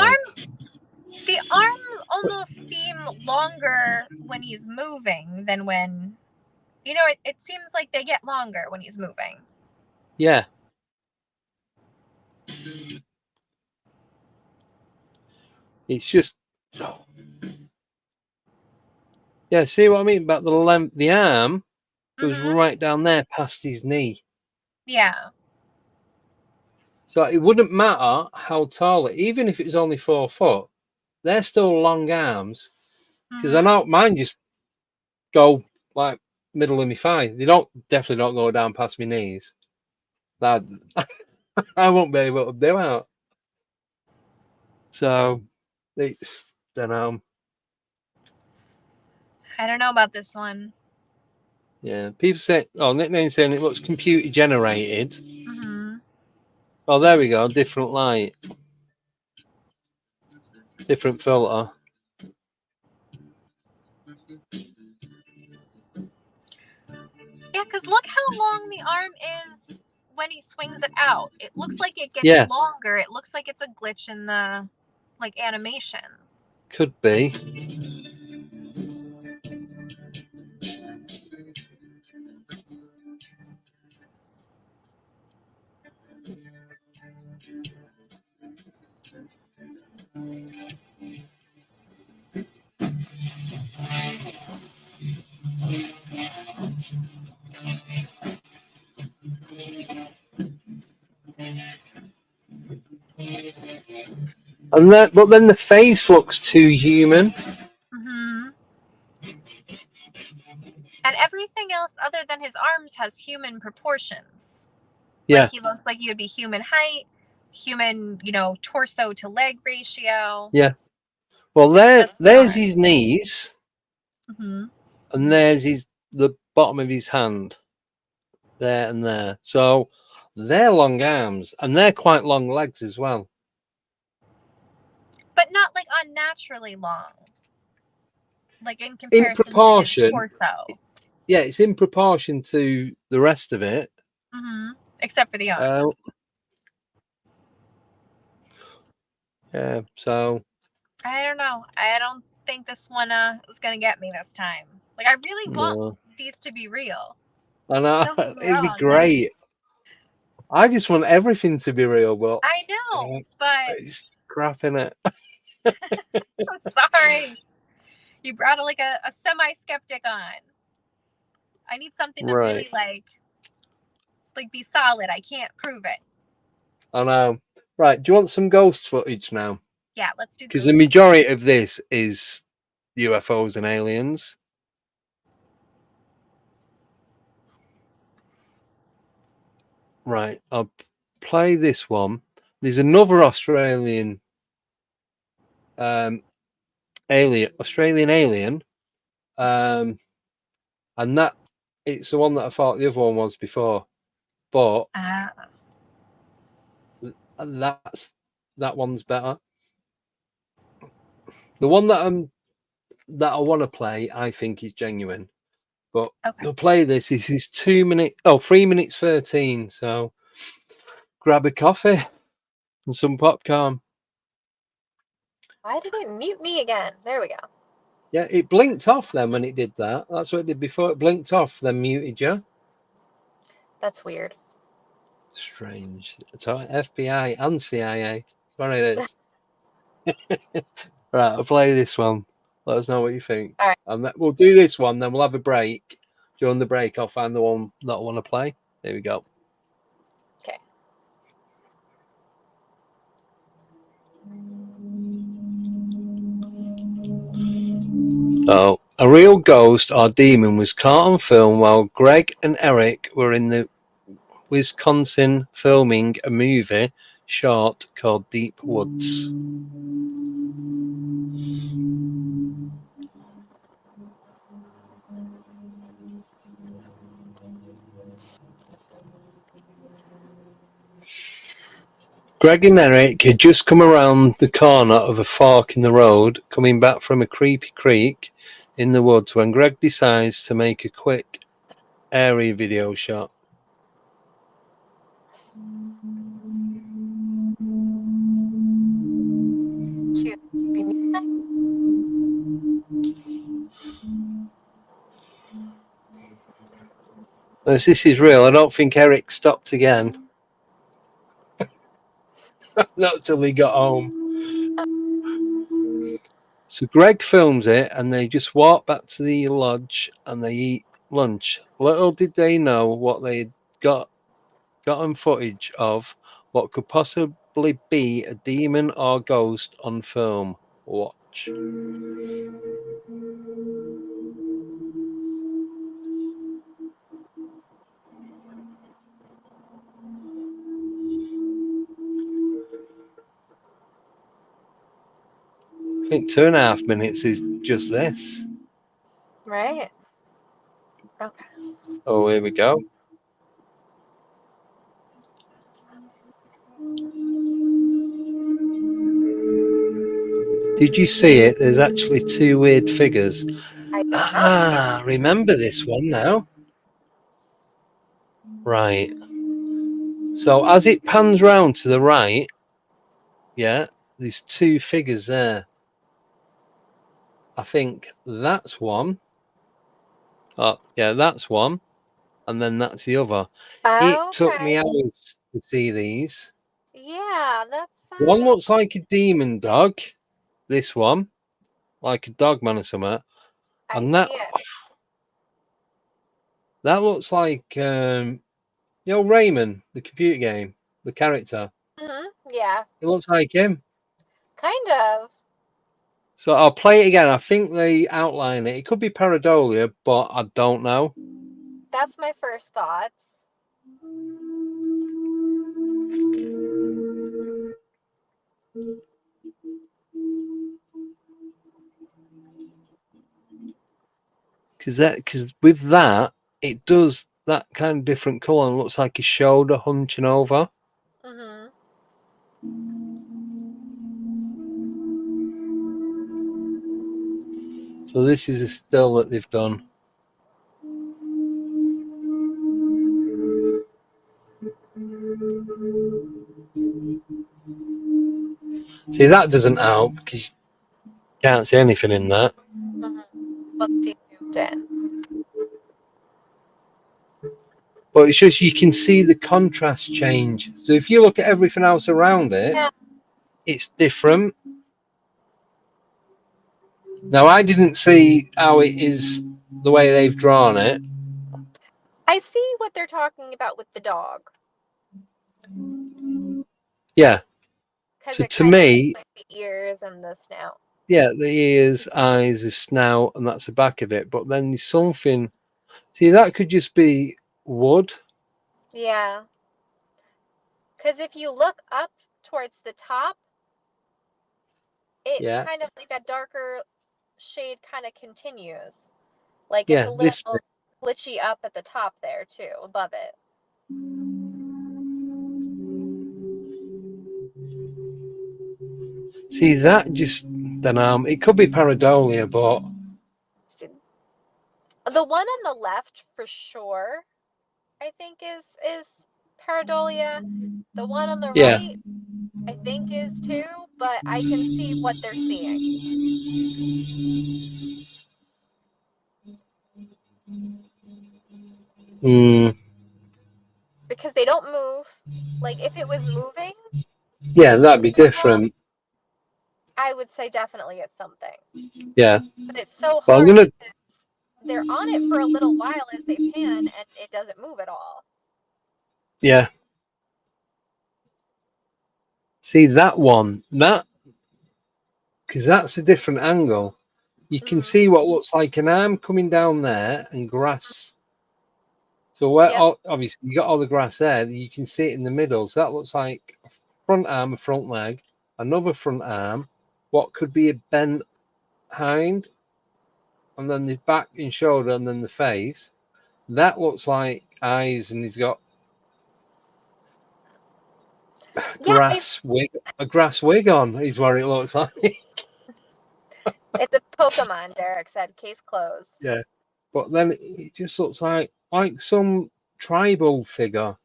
arms almost seem longer when he's moving than when, it seems like they get longer when he's moving. Yeah. It's just, yeah, see what I mean about the length? The arm goes right down there past his knee. Yeah. So it wouldn't matter how tall even if it was only 4 foot, they're still long arms. Because I know mine just go like middle of my thigh. They don't definitely don't go down past my knees. That I won't be able to do out. So it's don't know. I don't know about this one. Yeah, people say, "Oh, nickname saying it looks computer generated." Mm-hmm. Oh, there we go. Different light, different filter. Yeah, because look how long the arm is when he swings it out. It looks like it gets Yeah. longer. It looks like it's a glitch in the animation. Could be. And that, but then the face looks too human. Mm-hmm. And everything else other than his arms has human proportions. Yeah. Like he looks like he would be human height, human, torso to leg ratio. Yeah. Well, there's his knees, Mm-hmm. and there's the bottom of his hand, there and there. So they're long arms, and they're quite long legs as well. But not like unnaturally long. Like in In comparison proportion, to his torso. Yeah, it's in proportion to the rest of it. Mm-hmm. Except for the arms. Yeah, so I don't know. I don't think this one is gonna get me this time. Like I really want these to be real. I know it'd be wrong. great. I just want everything to be real, but I know, but it's crap in it. I'm sorry. You brought a semi-skeptic on. I need something to really like be solid. I can't prove it. I know. Right, do you want some ghost footage now? Yeah, let's do. Because the majority of this is UFOs and aliens. Right, I'll play this one. There's another Australian Australian alien, and that it's the one that I thought the other one was before, but that one's better. The one that I want to play, I think, is genuine. But to play this is 3 minutes 13. So grab a coffee and some popcorn. Why did it mute me again? There we go. Yeah, it blinked off then when it did that. That's what it did before. It blinked off, then muted you. That's weird. Strange. So FBI and CIA. That's what it is. Right, I'll play this one. Let us know what you think. All right. And we'll do this one, then we'll have a break. During the break, I'll find the one that I want to play. There we go. Okay. So, a real ghost or demon was caught on film while Greg and Eric were in the Wisconsin filming a movie short called Deep Woods. Greg and Eric had just come around the corner of a fork in the road, coming back from a creepy creek in the woods, when Greg decides to make a quick, airy video shot. As this is real, I don't think Eric stopped again. Not till he got home. So Greg films it, and they just walk back to the lodge and they eat lunch. Little did they know what they'd gotten footage of what could possibly be a demon or ghost on film. Watch. think 2.5 minutes is just this. Right. Okay. Oh, here we go. Did you see it? There's actually 2 weird figures. I don't know. Ah, remember this one now. Right. So as it pans round to the right, yeah, there's 2 figures there. I think that's one. Oh, yeah, that's one. And then that's the other. It took me Okay. hours to see these. Yeah, that's One looks like a demon dog. This one, like a dog man or something. I And that see it. that looks like Rayman, the computer game, the character. Yeah, It looks like him. kind of. So I'll play it again. I think they outline it. It could be pareidolia, but I don't know. That's my first thoughts. Because with that, it does that kind of different colour and looks like his shoulder hunching over. Mm-hmm. So this is a still that they've done. See, that doesn't help because you can't see anything in that. Mm-hmm. Let's see zoomed in. But it's just you can see the contrast change. So if you look at everything else around it, Yeah, it's different. Now, I didn't see how it is the way they've drawn it. I see what they're talking about with the dog Yeah. because So it to kind of me, like the ears and the snout. yeah, the ears, eyes, the snout, and that's the back of it. But then there's something. See, that could just be wood. Yeah, because if you look up towards the top, it Yeah. kind of like that darker shade kind of continues. Like it's Yeah. a This little bit. glitchy up at the top there too, above it. See, that just. Don't know. It could be pareidolia, but. See, the one on the left for sure, I think is pareidolia. The one on the Yeah. right, I think is too, but I can see what they're seeing Mm, because they don't move. Like if it was moving, yeah, that'd be different. I would say definitely it's something. Yeah. But it's so But I'm hard gonna. because they're on it for a little while as they pan and it doesn't move at all. Yeah. See that one. That. Because that's a different angle. You can Mm-hmm. see what looks like an arm coming down there and grass. So where Yep. obviously you got all the grass there, you can see it in the middle. So that looks like a front arm, a front leg, another front arm, what could be a bent hind, and then the back and shoulder, and then the face. That looks like eyes, and he's got Yeah, a grass wig on. Is what it looks like. it's a Pokemon, Derek said. Case closed. Yeah, but then it just looks like some tribal figure.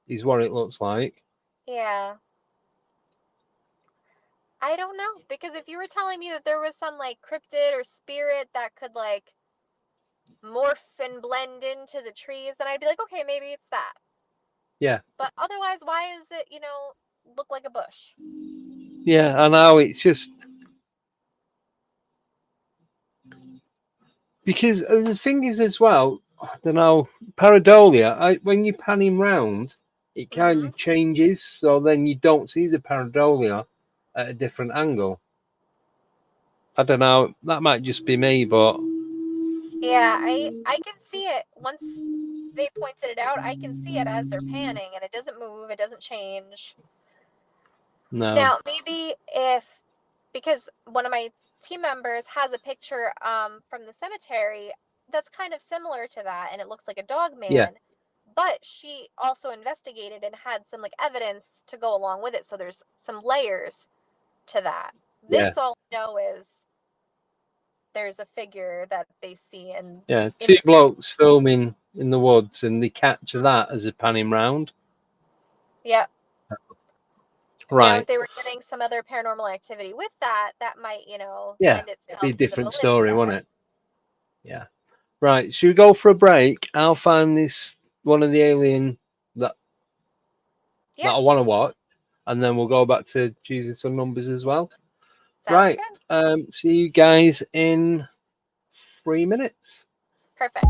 Is what it looks like. Yeah. I don't know because if you were telling me that there was some like cryptid or spirit that could like morph and blend into the trees, then I'd be like, okay, maybe it's that. Yeah, But otherwise, why is it, look like a bush? yeah, I know. It's just because the thing is as well. I don't know. Pareidolia. When you pan him round, it kind Mm-hmm. of changes. So then you don't see the pareidolia at a different angle. I don't know. That might just be me, but Yeah, I can see it once they pointed it out. I can see it as they're panning, and it doesn't move. It doesn't change. no. Now, maybe because one of my team members has a picture from the cemetery that's kind of similar to that, and it looks like a dog man. Yeah. But she also investigated and had some like evidence to go along with it, so there's some layers to that. This all I know is there's a figure that they see, and two blokes filming in the woods, and they capture that as a panning round. Yeah. Right. Now, if they were getting some other paranormal activity with that, that might, Yeah, lend itself be a to the different validity story, of wouldn't it? Yeah. Right. Should we go for a break? I'll find this one of the alien that I want to watch, and then we'll go back to choosing some numbers as well. Sounds right. See you guys in 3 minutes. Perfect.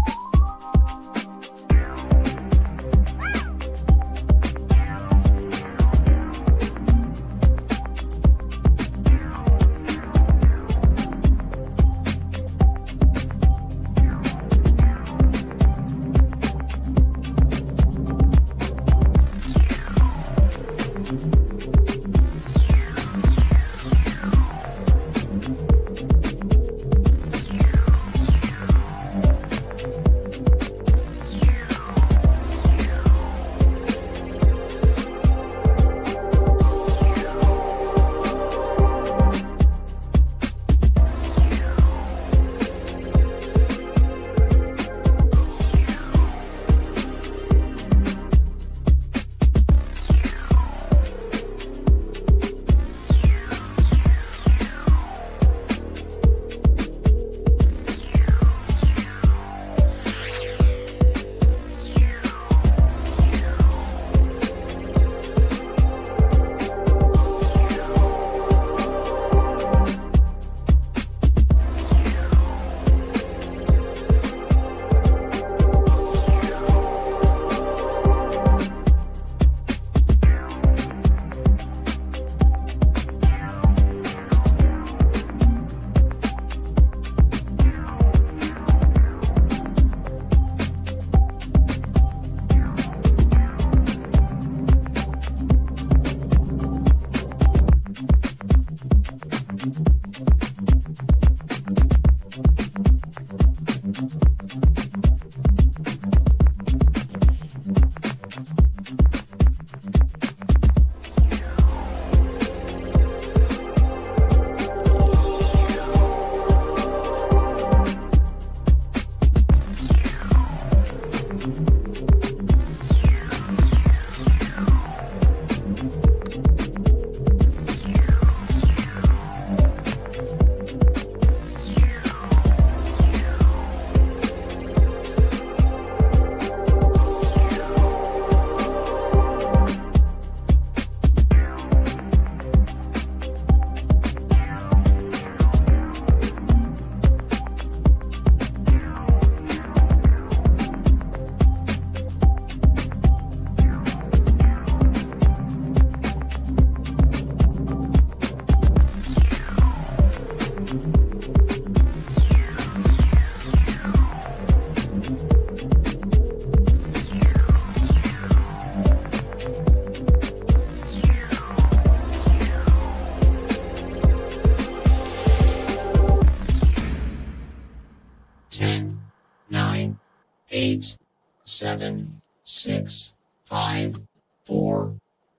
Eight, 7, 6, 5, 4,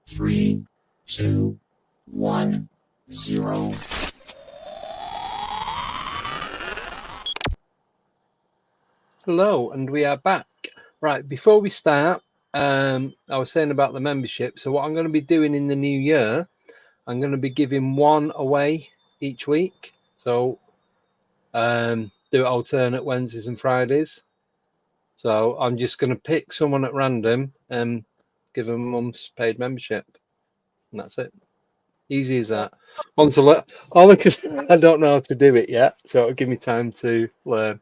3, 2, 1, 0. Hello, and we are back. Right, before we start, I was saying about the membership. So what I'm going to be doing in the new year, I'm going to be giving one away each week. So do it alternate Wednesdays and Fridays. So I'm just going to pick someone at random and give them a month's paid membership. And that's it. Easy as that. Only because I don't know how to do it yet. So it'll give me time to learn.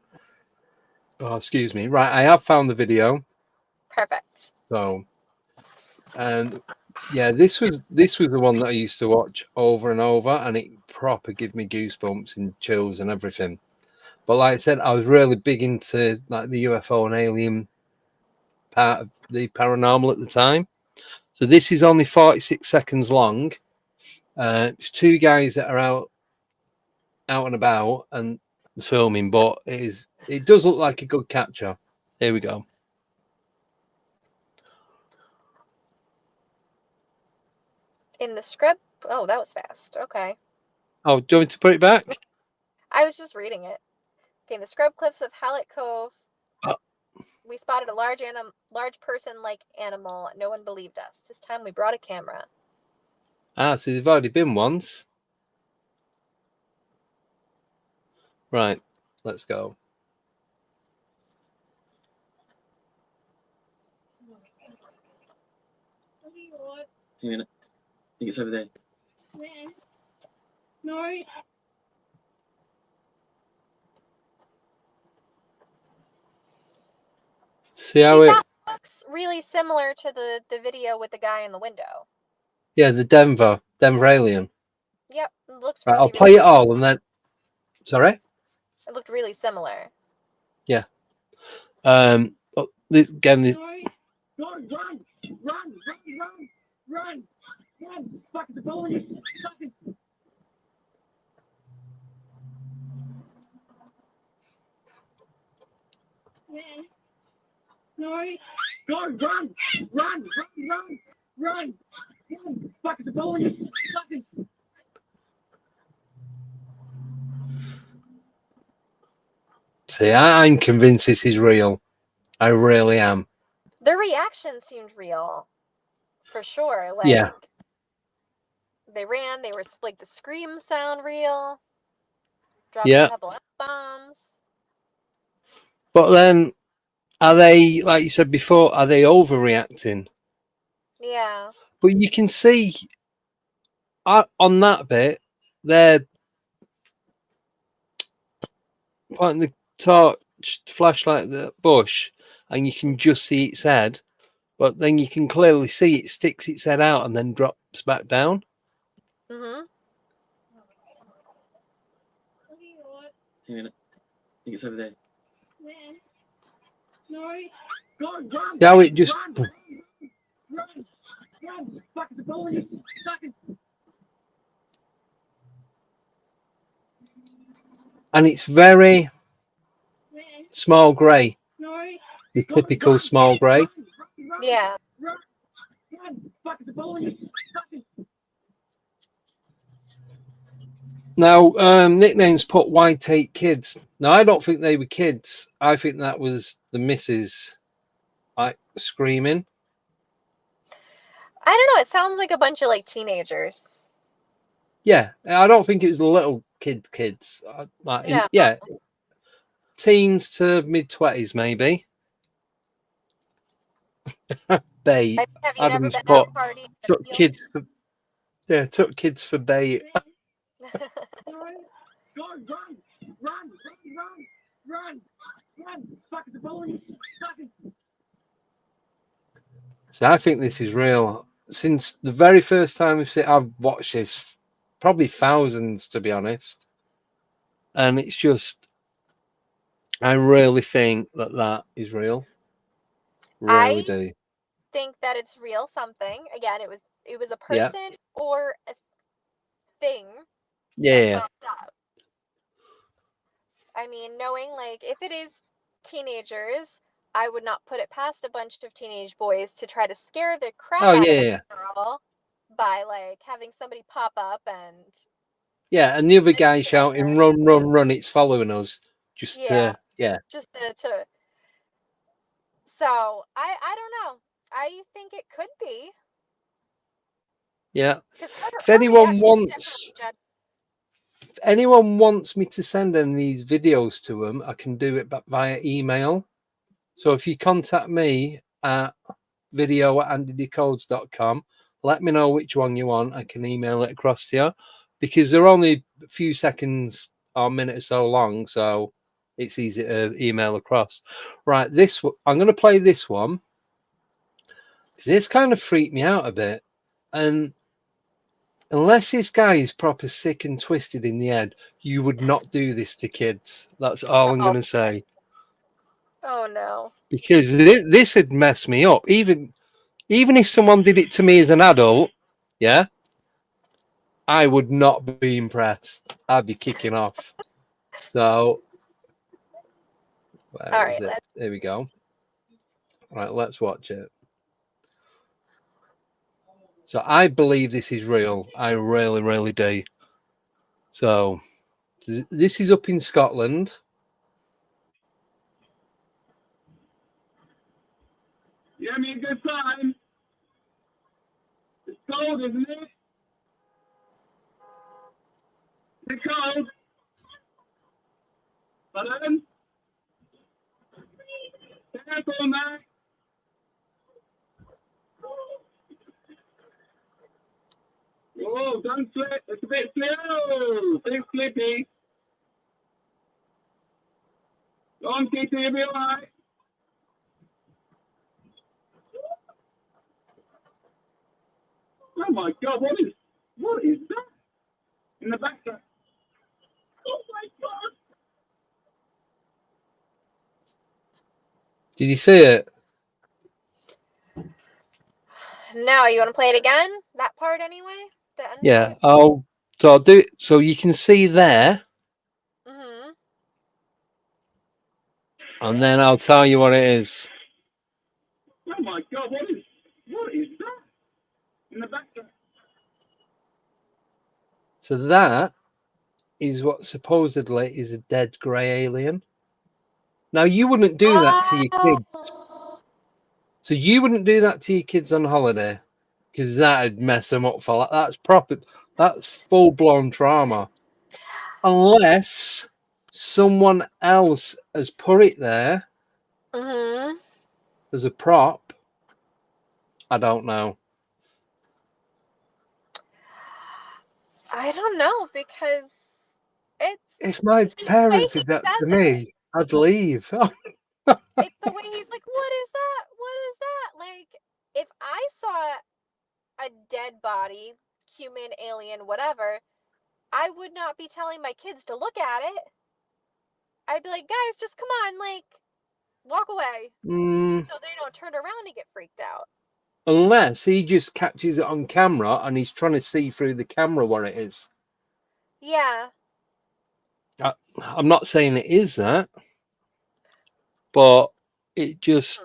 Oh, excuse me. Right, I have found the video. Perfect. So, and yeah, this was the one that I used to watch over and over, and it proper give me goosebumps and chills and everything. But like I said, I was really big into like the UFO and alien part of the paranormal at the time. So this is only 46 seconds long. It's two guys that are out out and about and filming, but it does look like a good capture. Here we go. In the script? Oh, that was fast. Okay. Oh, do you want me to put it back? I was just reading it. Okay, in the scrub cliffs of Hallett Cove, we spotted a large person-like animal. No one believed us. This time we brought a camera. So they've already been once. Right, let's go. Hang on. I think it's over there. No. See how That looks really similar to the video with the guy in the window. Yeah, the Denver alien. Yep, it looks Right, really, I'll play it all and then. Sorry. It looked really similar. Yeah. Again. Run! Fuck, it's following you. No. Run! Fuck, it's following you. See, I'm convinced this is real. I really am. Their reaction seemed real, for sure. Like, yeah. They ran. They were like the screams sound real. Dropped Yeah. a couple F-bombs. But then, are they, like you said before, are they overreacting? Yeah. But you can see on that bit, they're pointing the torch, flashlight at the bush, and you can just see its head. But then you can clearly see it sticks its head out and then drops back down. Mm-hmm. Hang on. I think it's over there. No. Run! Now it just. Run! Fuck, it's following you. And it's very small grey. The typical small grey. Yeah. Now, nicknames put why take kids. Now, I don't think they were kids. I think that was the missus, like, screaming. I don't know. It sounds like a bunch of like teenagers. Yeah, I don't think it was little kids. Like, No. Yeah, teens to mid-20s maybe. Bait. Have you never Adam's been put at a party? took kids for bait. Run! Fuck, it's following you. So I think this is real. Since the very first time I've watched this, probably thousands to be honest, and it's just, I really think that is real. Really do. Think that it's real something. Again, it was a person or a thing. Yeah. I mean, knowing like if it is teenagers, I would not put it past a bunch of teenage boys to try to scare the crap out of a girl by like having somebody pop up and and the other guy shouting run, it's following us, just to so I don't know, I think it could be. If anyone wants me to send any of these videos to them, I can do it via email. So if you contact me at video@andydecodes.com, let me know which one you want. I can email it across to you because they're only a few seconds or a minute or so long, so it's easy to email across. Right, I'm going to play this one because this kind of freaked me out a bit. And unless this guy is proper sick and twisted in the head, you would not do this to kids. That's all I'm going to say. Oh no! Because this had messed me up. Even if someone did it to me as an adult, yeah, I would not be impressed. I'd be kicking off. So, where All is right, it? Here we go. Right, let's watch it. So, I believe this is real. I really, really do. So, this is up in Scotland. You having a good time? It's cold, isn't it? Is it cold? Pardon? Careful, mate. Oh, don't slip. It's a bit slow. Bit slippy. Go on, Kitty, you'll be all right. Oh my God, what is that? In the back there. Oh my God. Did you see it? now you want to play it again? That part anyway? The end Yeah. part? So I'll do it. So you can see there, Mm-hmm. and then I'll tell you what it is. Oh my God, what is that? In the back there. So that is what supposedly is a dead grey alien. Now you wouldn't do that to your kids. Oh. So you wouldn't do that to your kids on holiday because that'd mess them up for like that's proper. That's full blown trauma. Unless someone else has put it there Mm-hmm. as a prop. I don't know. I don't know because it's If my the way parents he did that to says it. me, I'd leave. It's the way he's like, what is that? What is that? Like, if I saw a dead body, human, alien, whatever, I would not be telling my kids to look at it. I'd be like, guys, just come on, like, walk away. So they don't turn around and get freaked out. Unless he just catches it on camera and he's trying to see through the camera what it is. Yeah. I'm not saying it is that, but it just.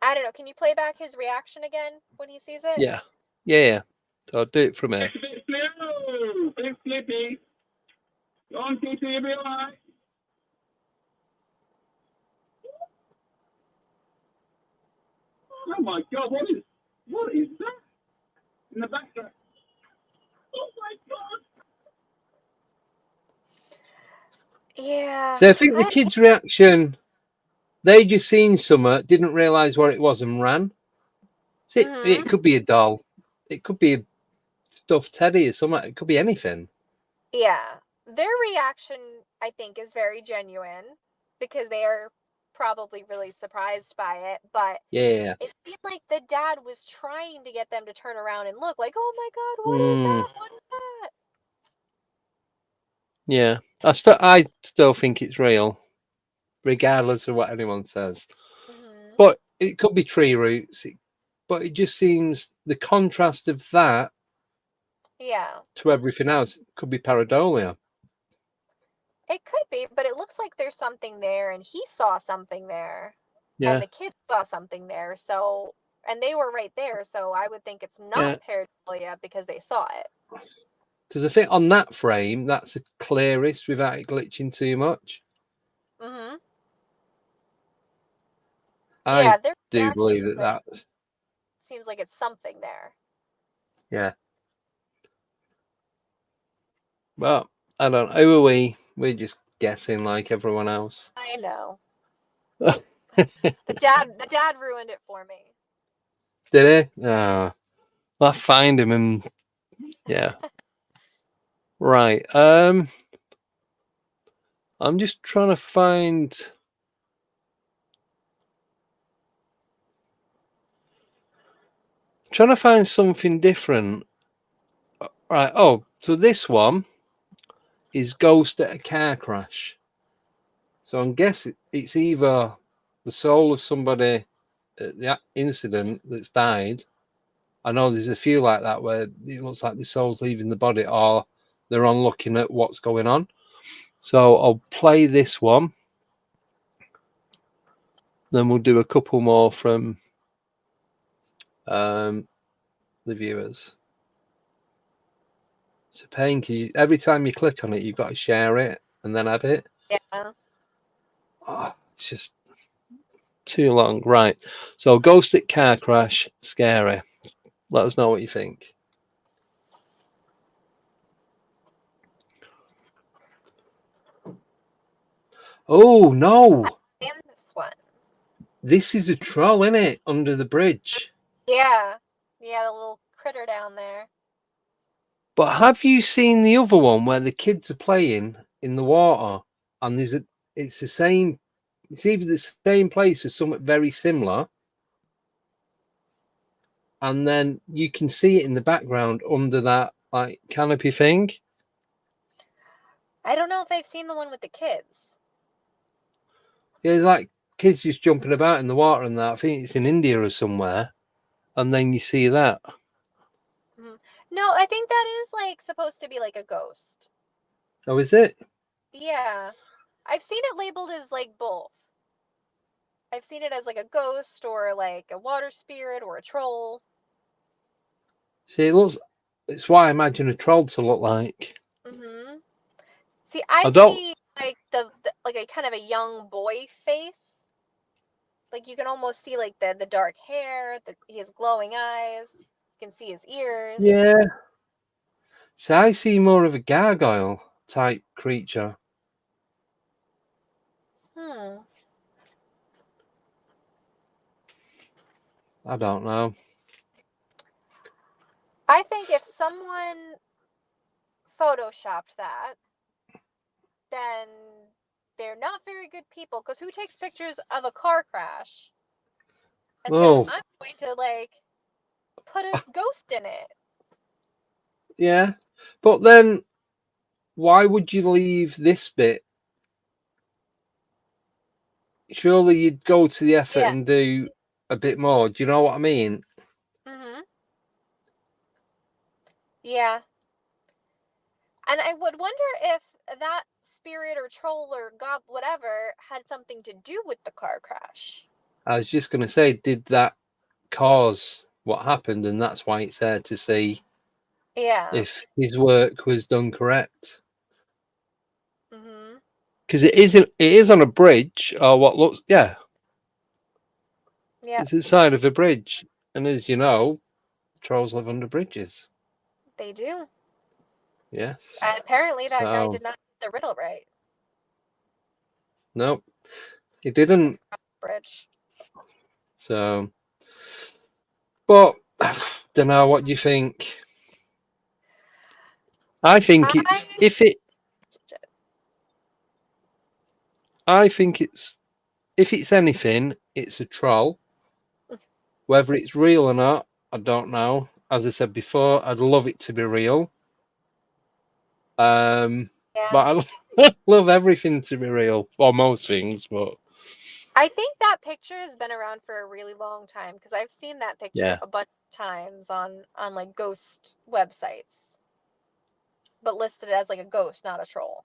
I don't know. Can you play back his reaction again when he sees it? Yeah. So I'll do it from here. It's a bit slow. Bit slippy. Go on, Kitty, you'll be all right. Oh my God, what is that? In the back there. Oh my God. Yeah. So I think the kids' reaction, they just seen summer, didn't realise what it was and ran. So it could be a doll. It could be a stuffed teddy or something. It could be anything. Yeah. Their reaction, I think, is very genuine because they are probably really surprised by it. But Yeah. it seemed like the dad was trying to get them to turn around and look like, oh my God, what is that? What is that? Yeah. I still think it's real, regardless of what anyone says. Mm-hmm. But it could be tree roots. But it just seems the contrast of that Yeah. to everything else could be pareidolia. It could be, but it looks like there's something there and he saw something there. And Yeah. the kids saw something there. So, and they were right there. So I would think it's not pareidolia because they saw it. Because I think on that frame, that's the clearest without it glitching too much. Mm-hmm. I their do reaction believe that that's. seems like it's something there. Yeah. But I don't know. Who are we? We're just guessing like everyone else. I know. The dad ruined it for me. Did he? Oh, I'll find him and yeah. Right. I'm just trying to find something different. Right. Oh, so this one is ghost at a car crash. So I'm guessing it's either the soul of somebody at the incident that's died, I know there's a few like that where it looks like the soul's leaving the body, or they're on looking at what's going on. So I'll play this one. Then we'll do a couple more from the viewers. It's a pain because every time you click on it, you've got to share it and then add it. Yeah. Oh, it's just too long. Right. So ghost at car crash, scary. Let us know what you think. Oh, no. And this one. This is a troll, isn't it? Under the bridge. Yeah. Yeah, the little critter down there. But have you seen the other one where the kids are playing in the water and it's the same, it's either the same place or something very similar. And then you can see it in the background under that like canopy thing. I don't know if I've seen the one with the kids. Yeah, it's like kids just jumping about in the water and that. I think it's in India or somewhere. And then you see that. No, I think that is like supposed to be like a ghost. Oh, is it? Yeah. I've seen it labeled as like both. I've seen it as like a ghost or like a water spirit or a troll. See, it's what I imagine a troll to look like. Mm-hmm. See, I don't. see like the like a kind of a young boy face. Like you can almost see like the dark hair, his glowing eyes. You can see his ears. Yeah. So I see more of a gargoyle type creature. I don't know. I think if someone photoshopped that, then they're not very good people. Because who takes pictures of a car crash and says, I'm going to like put a ghost in it? Yeah. But then why would you leave this bit? Surely you'd go to the effort and do a bit more. Do you know what I mean? Mm-hmm. Yeah. And I would wonder if that spirit or troll or god, whatever, had something to do with the car crash. I was just going to say, did that cause what happened? And that's why it's there to see if his work was done correct. Mm-hmm. Because it is on a bridge, or what looks, yeah. It's the side of a bridge. And as you know, trolls live under bridges. They do. Yes. And apparently that guy did not get the riddle right. Nope. He didn't. Bridge. So, but don't know. What do you think? I think if it's anything, it's a troll. Whether it's real or not, I don't know. As I said before, I'd love it to be real. But I love everything to be real, or most things. But I think that picture has been around for a really long time because I've seen that picture a bunch of times on like ghost websites, but listed as like a ghost, not a troll.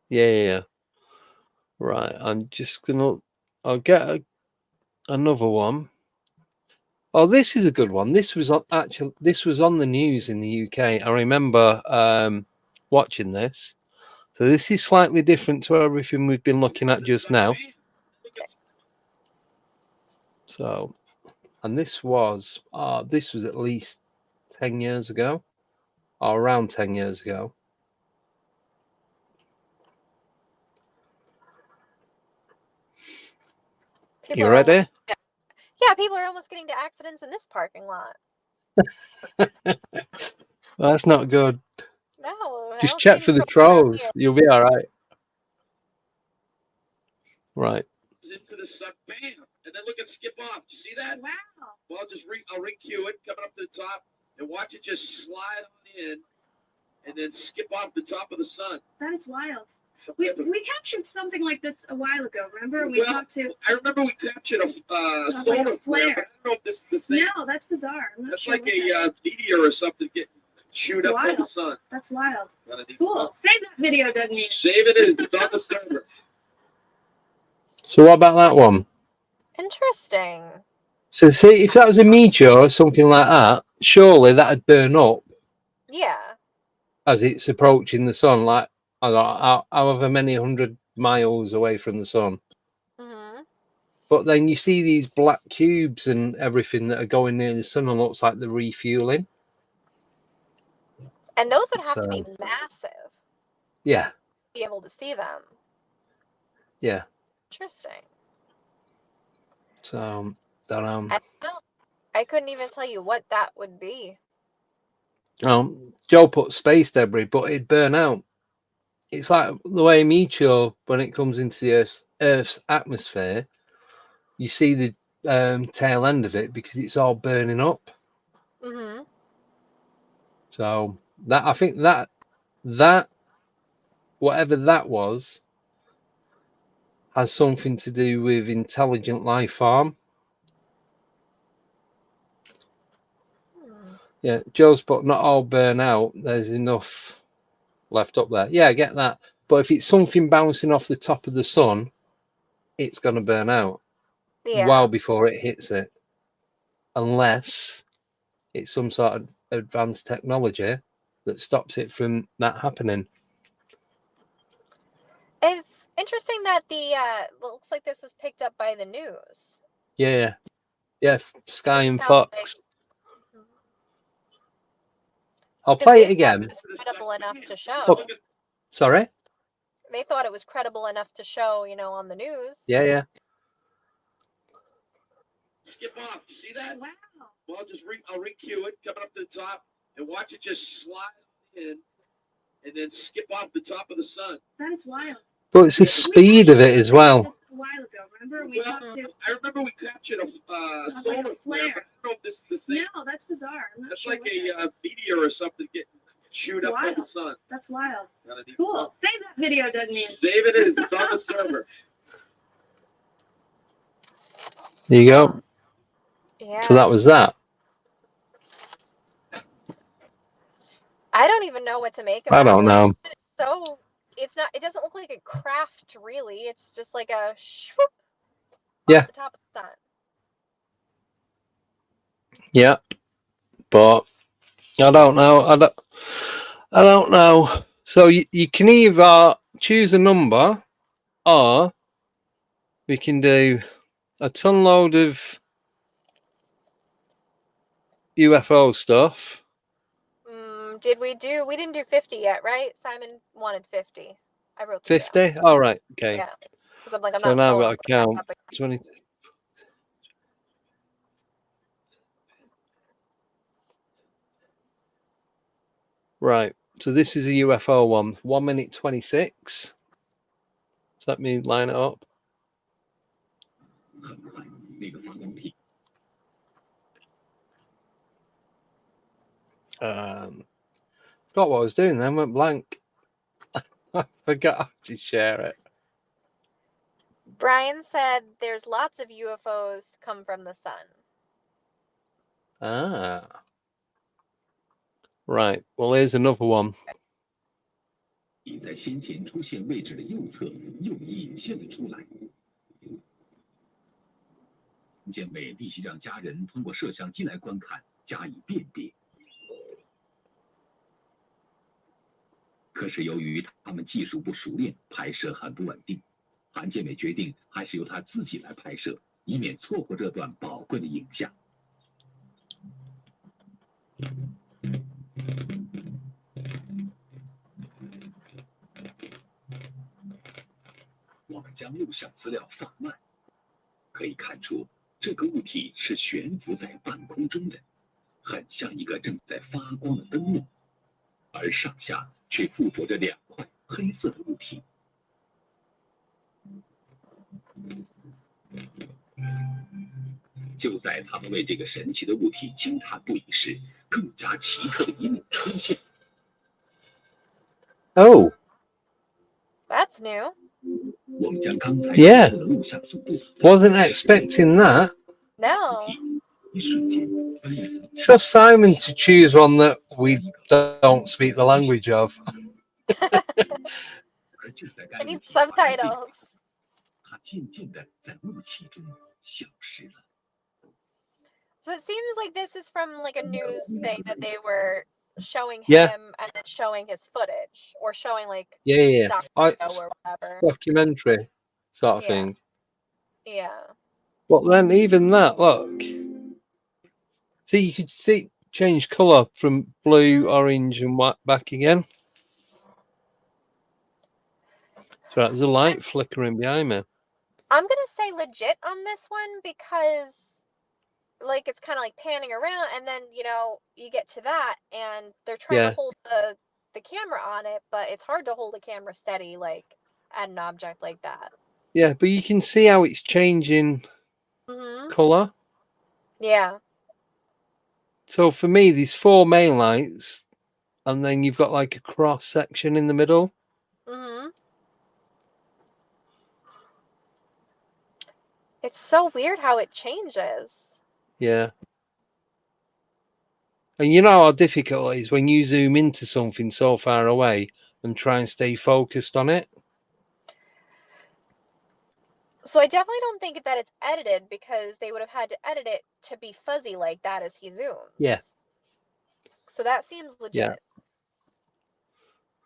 Yeah. Right. I'll get another one. Oh, this is a good one. This was on the news in the UK. I remember watching this. So this is slightly different to everything we've been looking at just now. So, and this was at least 10 years ago, or around 10 years ago. You ready? People are almost getting to accidents in this parking lot. Well, that's not good. No. Just check for the trolls. You'll be all right. Right. Into the suck, bam, and then look at skip off. You see that? Wow. Well, I'll re-cue it, coming up to the top, and watch it just slide on in, and then skip off the top of the sun. That is wild. We captured something like this a while ago. Remember? We talked to. I remember we captured a solar flare. But I don't know if this is the same. No, that's bizarre. That's sure like a meteor or something getting shoot up from the sun. That's wild. Cool. Save that video, doesn't it? Save it is. It's on the server. So what about that one? Interesting. So see, if that was a meteor or something like that, surely that'd burn up Yeah. as it's approaching the sun, like I don't know, however many 100 miles away from the sun. Mm-hmm. But then you see these black cubes and everything that are going near the sun and looks like they're refueling. And those would have to be massive. Yeah. To be able to see them. Yeah. Interesting. So, I don't know. I couldn't even tell you what that would be. Joe put space debris, but it'd burn out. It's like the way a meteor, when it comes into the Earth's atmosphere, you see the tail end of it because it's all burning up. Mm-hmm. So that I think that whatever that was has something to do with intelligent life form. Yeah, Joe's put not all burn out. There's enough left up there. Yeah, I get that. But if it's something bouncing off the top of the sun, it's going to burn out well before it hits it. Unless it's some sort of advanced technology that stops it from that happening. It's interesting that looks like this was picked up by the news. Yeah, Sky and Fox. I'll play it again. It was credible enough to show. Oh, sorry? They thought it was credible enough to show, on the news. Yeah. Skip off. You see that? Wow. Well, I'll re-cue it, coming up to the top, and watch it just slide in, and then skip off the top of the sun. That is wild. But it's the speed of it as well. A while ago, remember? We talked to. I remember we captured a solar flare. But I don't know if this is the same. No, that's bizarre. That's sure like a meteor or something getting shoot up from the sun. That's wild. Cool. Save that video, doesn't it? Save it is. It's on the server. There you go. Yeah. So that was that. I don't even know what to make of it. I don't know. So it doesn't look like a craft really. It's just like a swoop off the top of the sun. Yeah. But I don't know. I don't know. So you can either choose a number or we can do a ton load of UFO stuff. We didn't do 50 yet, right? Simon wanted 50. I wrote 50? All right. Okay. Yeah. Because I'm like, so now I've got to count. 20. Right. So this is a UFO one. 1 minute 26. Does that mean line it up? Forgot what I was doing then, went blank. I forgot how to share it. Brian said there's lots of UFOs come from the sun. Ah. Right. Well, here's another one. 已在先前出现位置的右侧又隐现了出来。建伟必须让家人通过摄像机来观看，加以辨别。可是由于他们技术不熟练，拍摄很不稳定，韩建伟决定还是由他自己来拍摄，以免错过这段宝贵的影像。我们将录像资料放慢，可以看出这个物体是悬浮在半空中的，很像一个正在发光的灯笼，而上下却附着着2块黑色的物体。就在他们为这个神奇的物体惊叹不已时，更加奇特的一幕出现。Oh. That's That's new. 我们将刚才 Yeah. 的录像速度 Wasn't expecting that. No. 一瞬间翻了一圈。 Trust Simon to choose one that we don't speak the language of. 而就在 I 该 need 物体发生变 subtitles. 化，它渐渐地在雾气中消失了。 So it seems like this is from like a news thing that they were showing Yeah. him and then showing his footage or showing like Yeah. stock I, video or whatever. documentary sort of Yeah. thing. Yeah. But then even that, look. See, you could see change colour from blue, orange, and white back again. So there's a light flickering behind me. I'm gonna say legit on this one because like it's kind of like panning around and then you get to that and they're trying to Yeah. hold the camera on it, but it's hard to hold a camera steady like at an object like that. Yeah, but you can see how it's changing colour. Yeah. So for me, there's 4 main lights, and then you've got like a cross section in the middle. It's so weird how it changes. Yeah. And you know how difficult it is when you zoom into something so far away and try and stay focused on it? So I definitely don't think that it's edited because they would have had to edit it to be fuzzy like that as he zooms. Yeah. So that seems legit. Yeah.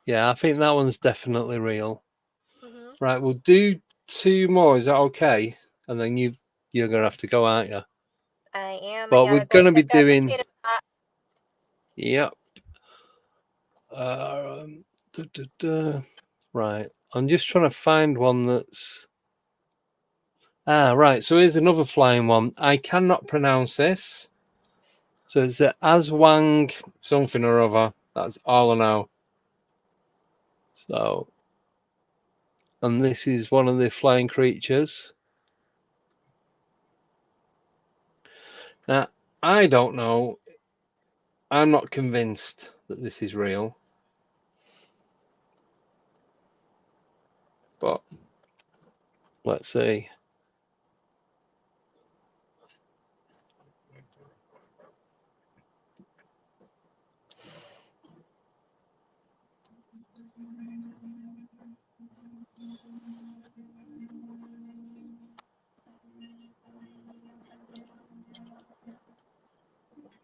Yeah, I think that one's definitely real. Right, we'll do 2 more. Is that okay? And then you're going to have to go, aren't you? I am. But I we're gotta go going to be pick up doing... potato pot. Yep. Right. I'm just trying to find one that's... right. So here's another flying one. I cannot pronounce this. So it's the Aswang something or other. That's all I know. So... And this is one of the flying creatures. Now, I don't know. I'm not convinced that this is real. But let's see.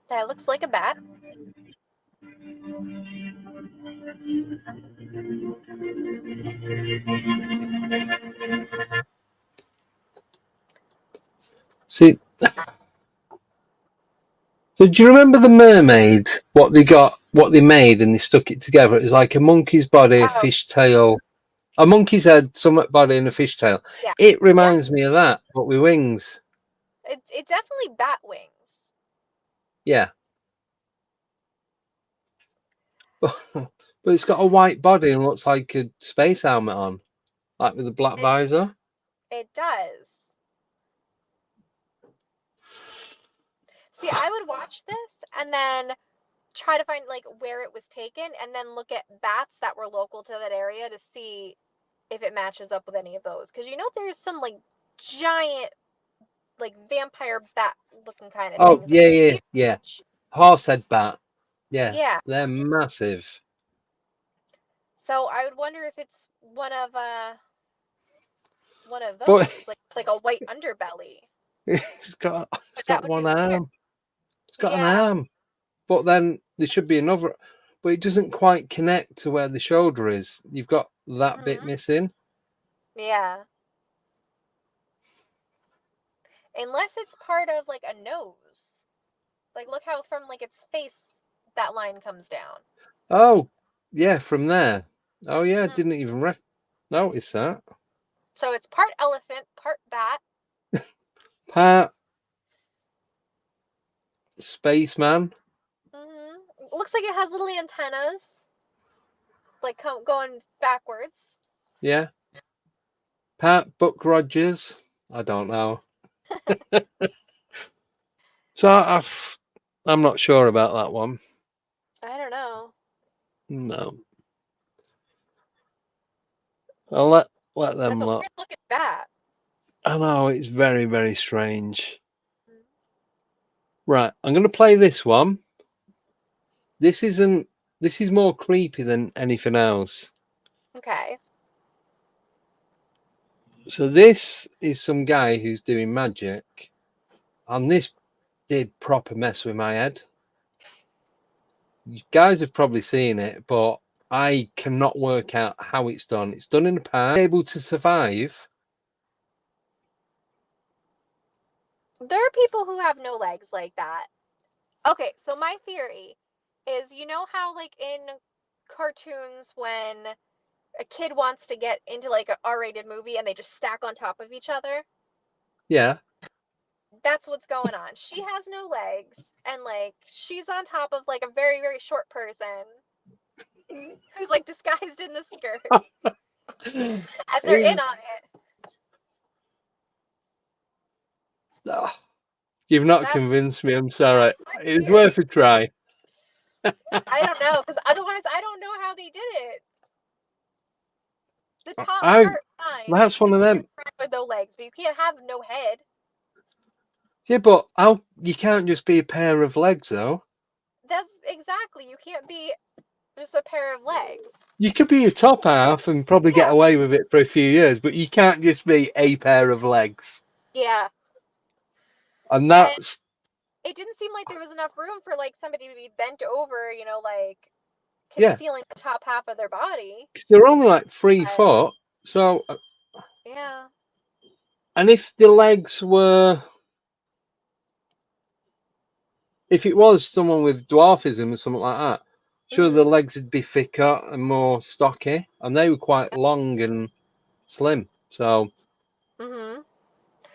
That looks like a bat. See, so do you remember the mermaid? What they made, and they stuck it together. It was like a monkey's body, a fish tail, a monkey's head, some body, and a fish tail. Yeah. It reminds me of that, but with wings. It's definitely bat wings. Yeah. But it's got a white body and looks like a space helmet on, like with a black visor. It does. See, I would watch this and then try to find like where it was taken and then look at bats that were local to that area to see if it matches up with any of those. Because there's some like giant like vampire bat looking kind of Oh, things. yeah. Horsehead bat. Yeah. Yeah. They're massive. So I would wonder if it's one of those, But like a white underbelly. it's got one weird. arm. It's got an arm. But then there should be another, but it doesn't quite connect to where the shoulder is. You've got that bit missing. Yeah. Unless it's part of like a nose. Like look how from like its face that line comes down. Oh, yeah, from there. Oh yeah, didn't even notice that. So it's part elephant, part bat. Part spaceman. Looks like it has little antennas, like going backwards. Yeah. Part Buck Rogers. I don't know. So I'm not sure about that one. I don't know. No. I'll let That's them a look. weird looking bat. I know, it's very, very strange. Right, I'm going to play this one. This is more creepy than anything else. Okay. So this is some guy who's doing magic, and this did proper mess with my head. You guys have probably seen it, but I cannot work out how it's done. It's done in a park. Able to survive. There are people who have no legs like that. Okay, so my theory is, you know how like in cartoons when a kid wants to get into like a R-rated movie and they just stack on top of each other? Yeah. That's what's going on. She has no legs and like she's on top of like a very, very short person who's like disguised in the skirt. And they're in on it. Oh, you've not That's convinced me. I'm sorry. my It's theory. worth a try. I don't know, because otherwise I don't know how they did it. The top I part, fine. That's one of them. With no legs, but you can't have no head. Yeah, but how you can't just be a pair of legs though. That's exactly. You can't be just a pair of legs. You could be a top half and probably get away with it for a few years, but you can't just be a pair of legs. Yeah. And that's it didn't seem like there was enough room for like somebody to be bent over, you know, like yeah. concealing the top half of their body. 'Cause they're only like 3 foot, so Yeah. and if the legs were, if it was someone with dwarfism or something like that, sure the legs would be thicker and more stocky, and they were quite long and slim. So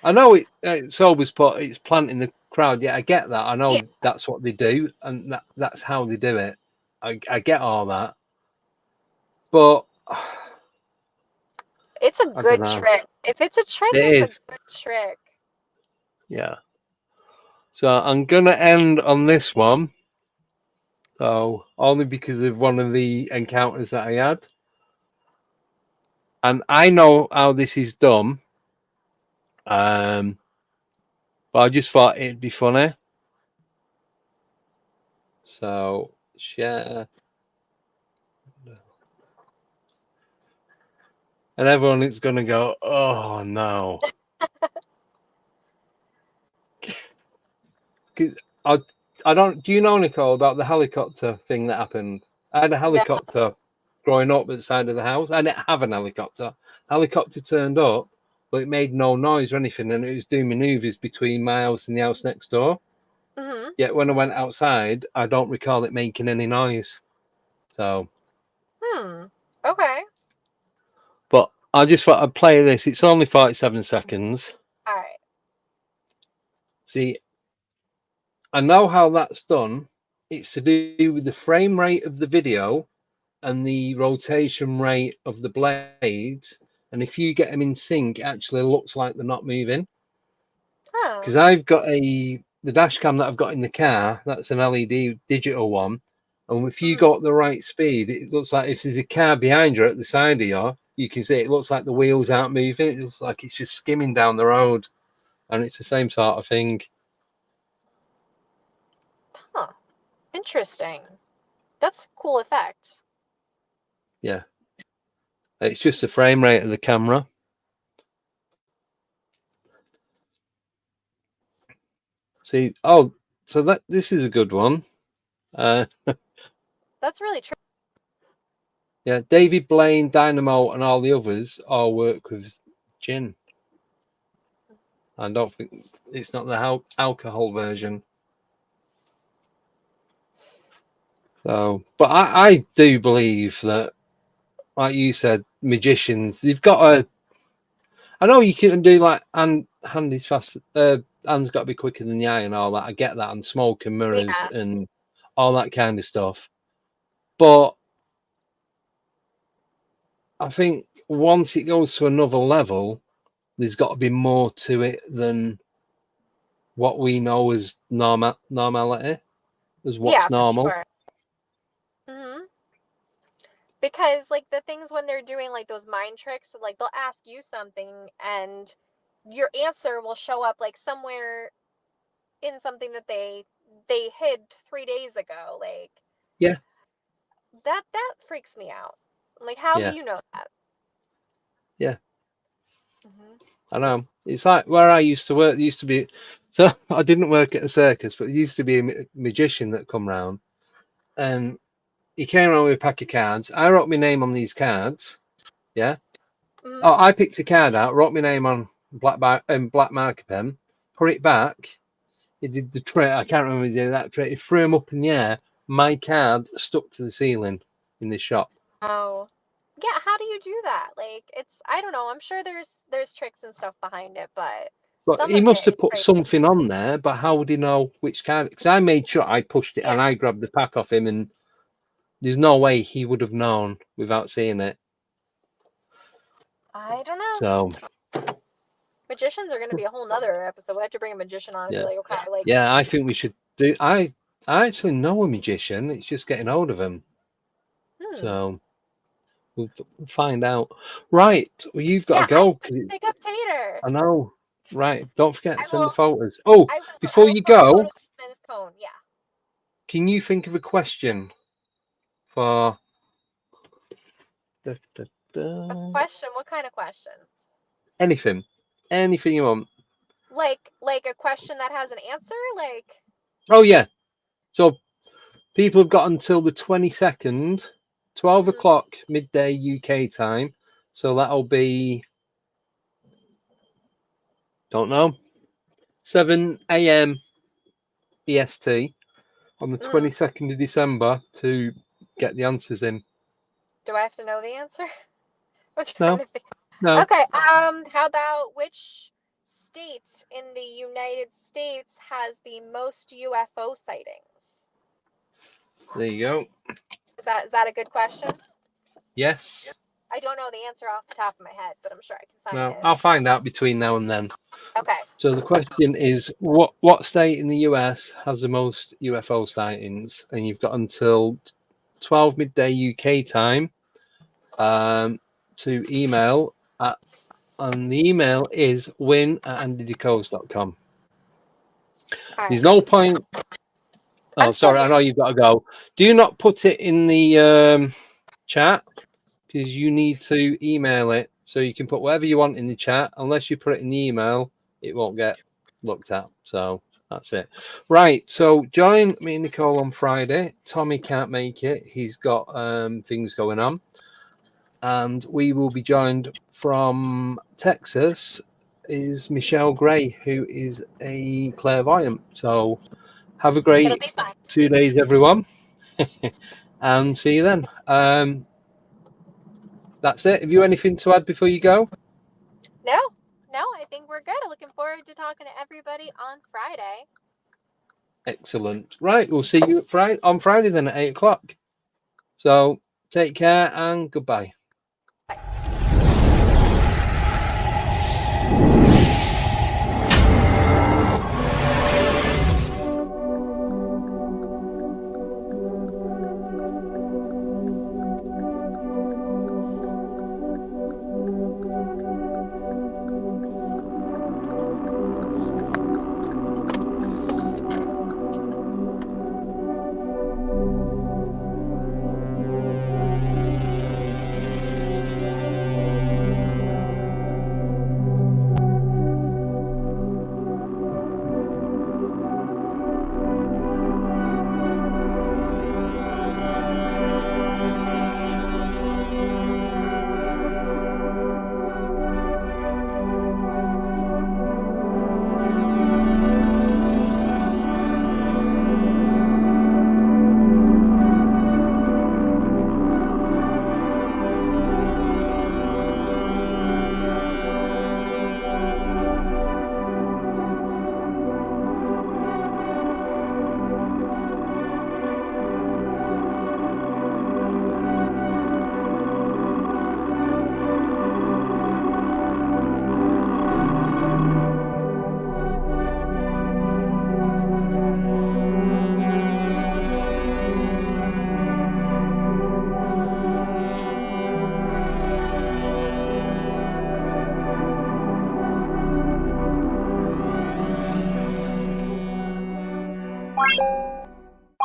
I know it's always put it's planting the crowd. Yeah, I get that. I know that's what they do, and that's how they do it. I get all that, but it's a good trick. If it's a trick, it's a good trick. Yeah. So I'm gonna end on this one. So only because of one of the encounters that I had. And I know how this is done. But I just thought it'd be funny. So share. And everyone is gonna go, oh no. I don't, do you know, Nicole, about the helicopter thing that happened? I had a helicopter growing up at the side of the house. I didn't have an helicopter. Helicopter turned up, but it made no noise or anything, and it was doing maneuvers between my house and the house next door. Yet when I went outside, I don't recall it making any noise. So. Okay. But I just thought I'd play this. It's only 47 seconds. All right. See, I know how that's done. It's to do with the frame rate of the video and the rotation rate of the blades. And if you get them in sync, it actually looks like they're not moving. Because I've got the dash cam that I've got in the car, that's an LED digital one. And if you go at the right speed, it looks like if there's a car behind you at the side of you can see it looks like the wheels aren't moving. It looks like it's just skimming down the road. And it's the same sort of thing. Huh. Interesting. That's a cool effect. Yeah. It's just the frame rate of the camera. See, oh, so this is a good one. That's really true. Yeah, David Blaine, Dynamo, and all the others all work with gin. I don't think it's not the alcohol version. So, but I do believe that, like you said, magicians, they've got a. I know you can do like hand is fast. Hand's got to be quicker than the eye and all that. I get that, and smoke and mirrors and all that kind of stuff. But I think once it goes to another level, there's got to be more to it than what we know as normality, as what's normal. For sure. Because like the things when they're doing like those mind tricks, like they'll ask you something and your answer will show up like somewhere in something that they hid 3 days ago. Like Yeah. that freaks me out. Like how do Yeah. you know that? Yeah. Mm-hmm. I know. It's like where I used to work. There used to be, so I didn't work at a circus, but there used to be a magician that come round, and he came around with a pack of cards. I wrote my name on these cards. Yeah. Mm-hmm. Oh, I picked a card out, wrote my name on black marker pen, put it back. He did the trick. I can't remember if he did that trick. He threw him up in the air. My card stuck to the ceiling in this shop. Oh. Yeah, how do you do that? Like it's I don't know. I'm sure there's tricks and stuff behind it, but But some he of must it have is put crazy. something on there. But how would he know which card? Because I made sure I pushed it and Yeah. I grabbed the pack off him, and there's no way he would have known without seeing it. I don't know. So Magicians are going to be a whole nother episode. We have to bring a magician on and be yeah, like, okay, like yeah. I think we should do. I actually know a magician. It's just getting hold of him. So we'll find out. Right. Well, you've got yeah, to go. I have to pick up Tater. I know. Right. Don't forget I to send the will. photos. Oh, I will. I before will you post go, photos of his cone. Yeah. can you think of a question for A question? What kind of question? anything? Anything you want. Like a question that has an answer? Like Oh, yeah. So people have got until the 22nd, 12 o'clock midday UK time. So that'll be, don't know, 7 a.m. EST on the 22nd of December to get the answers in. do I have to know the answer? I'm trying No, to think. no. Okay. How about which state in the United States has the most UFO sightings? There you go. Is that a good question? Yes. I don't know the answer off the top of my head, but I'm sure I can find No, it. I'll find out between now and then. Okay. So the question is, what state in the US has the most UFO sightings? And you've got until 12 midday UK time to email and the email is win@andydecodes.com. There's no point. Oh, sorry, I know you've got to go. Do not put it in the chat because you need to email it. So you can put whatever you want in the chat. Unless you put it in the email, it won't get looked at. So that's it. Right. So join me and Nicole on Friday. Tommy can't make it. He's got things going on. And we will be joined from Texas is Michelle Gray, who is a clairvoyant. So have a great 2 days, everyone. And see you then. That's it. Have you anything to add before you go? No, I think we're good. Looking forward to talking to everybody on Friday. Excellent. Right. We'll see you on Friday then at 8 o'clock. So take care and goodbye. Bye.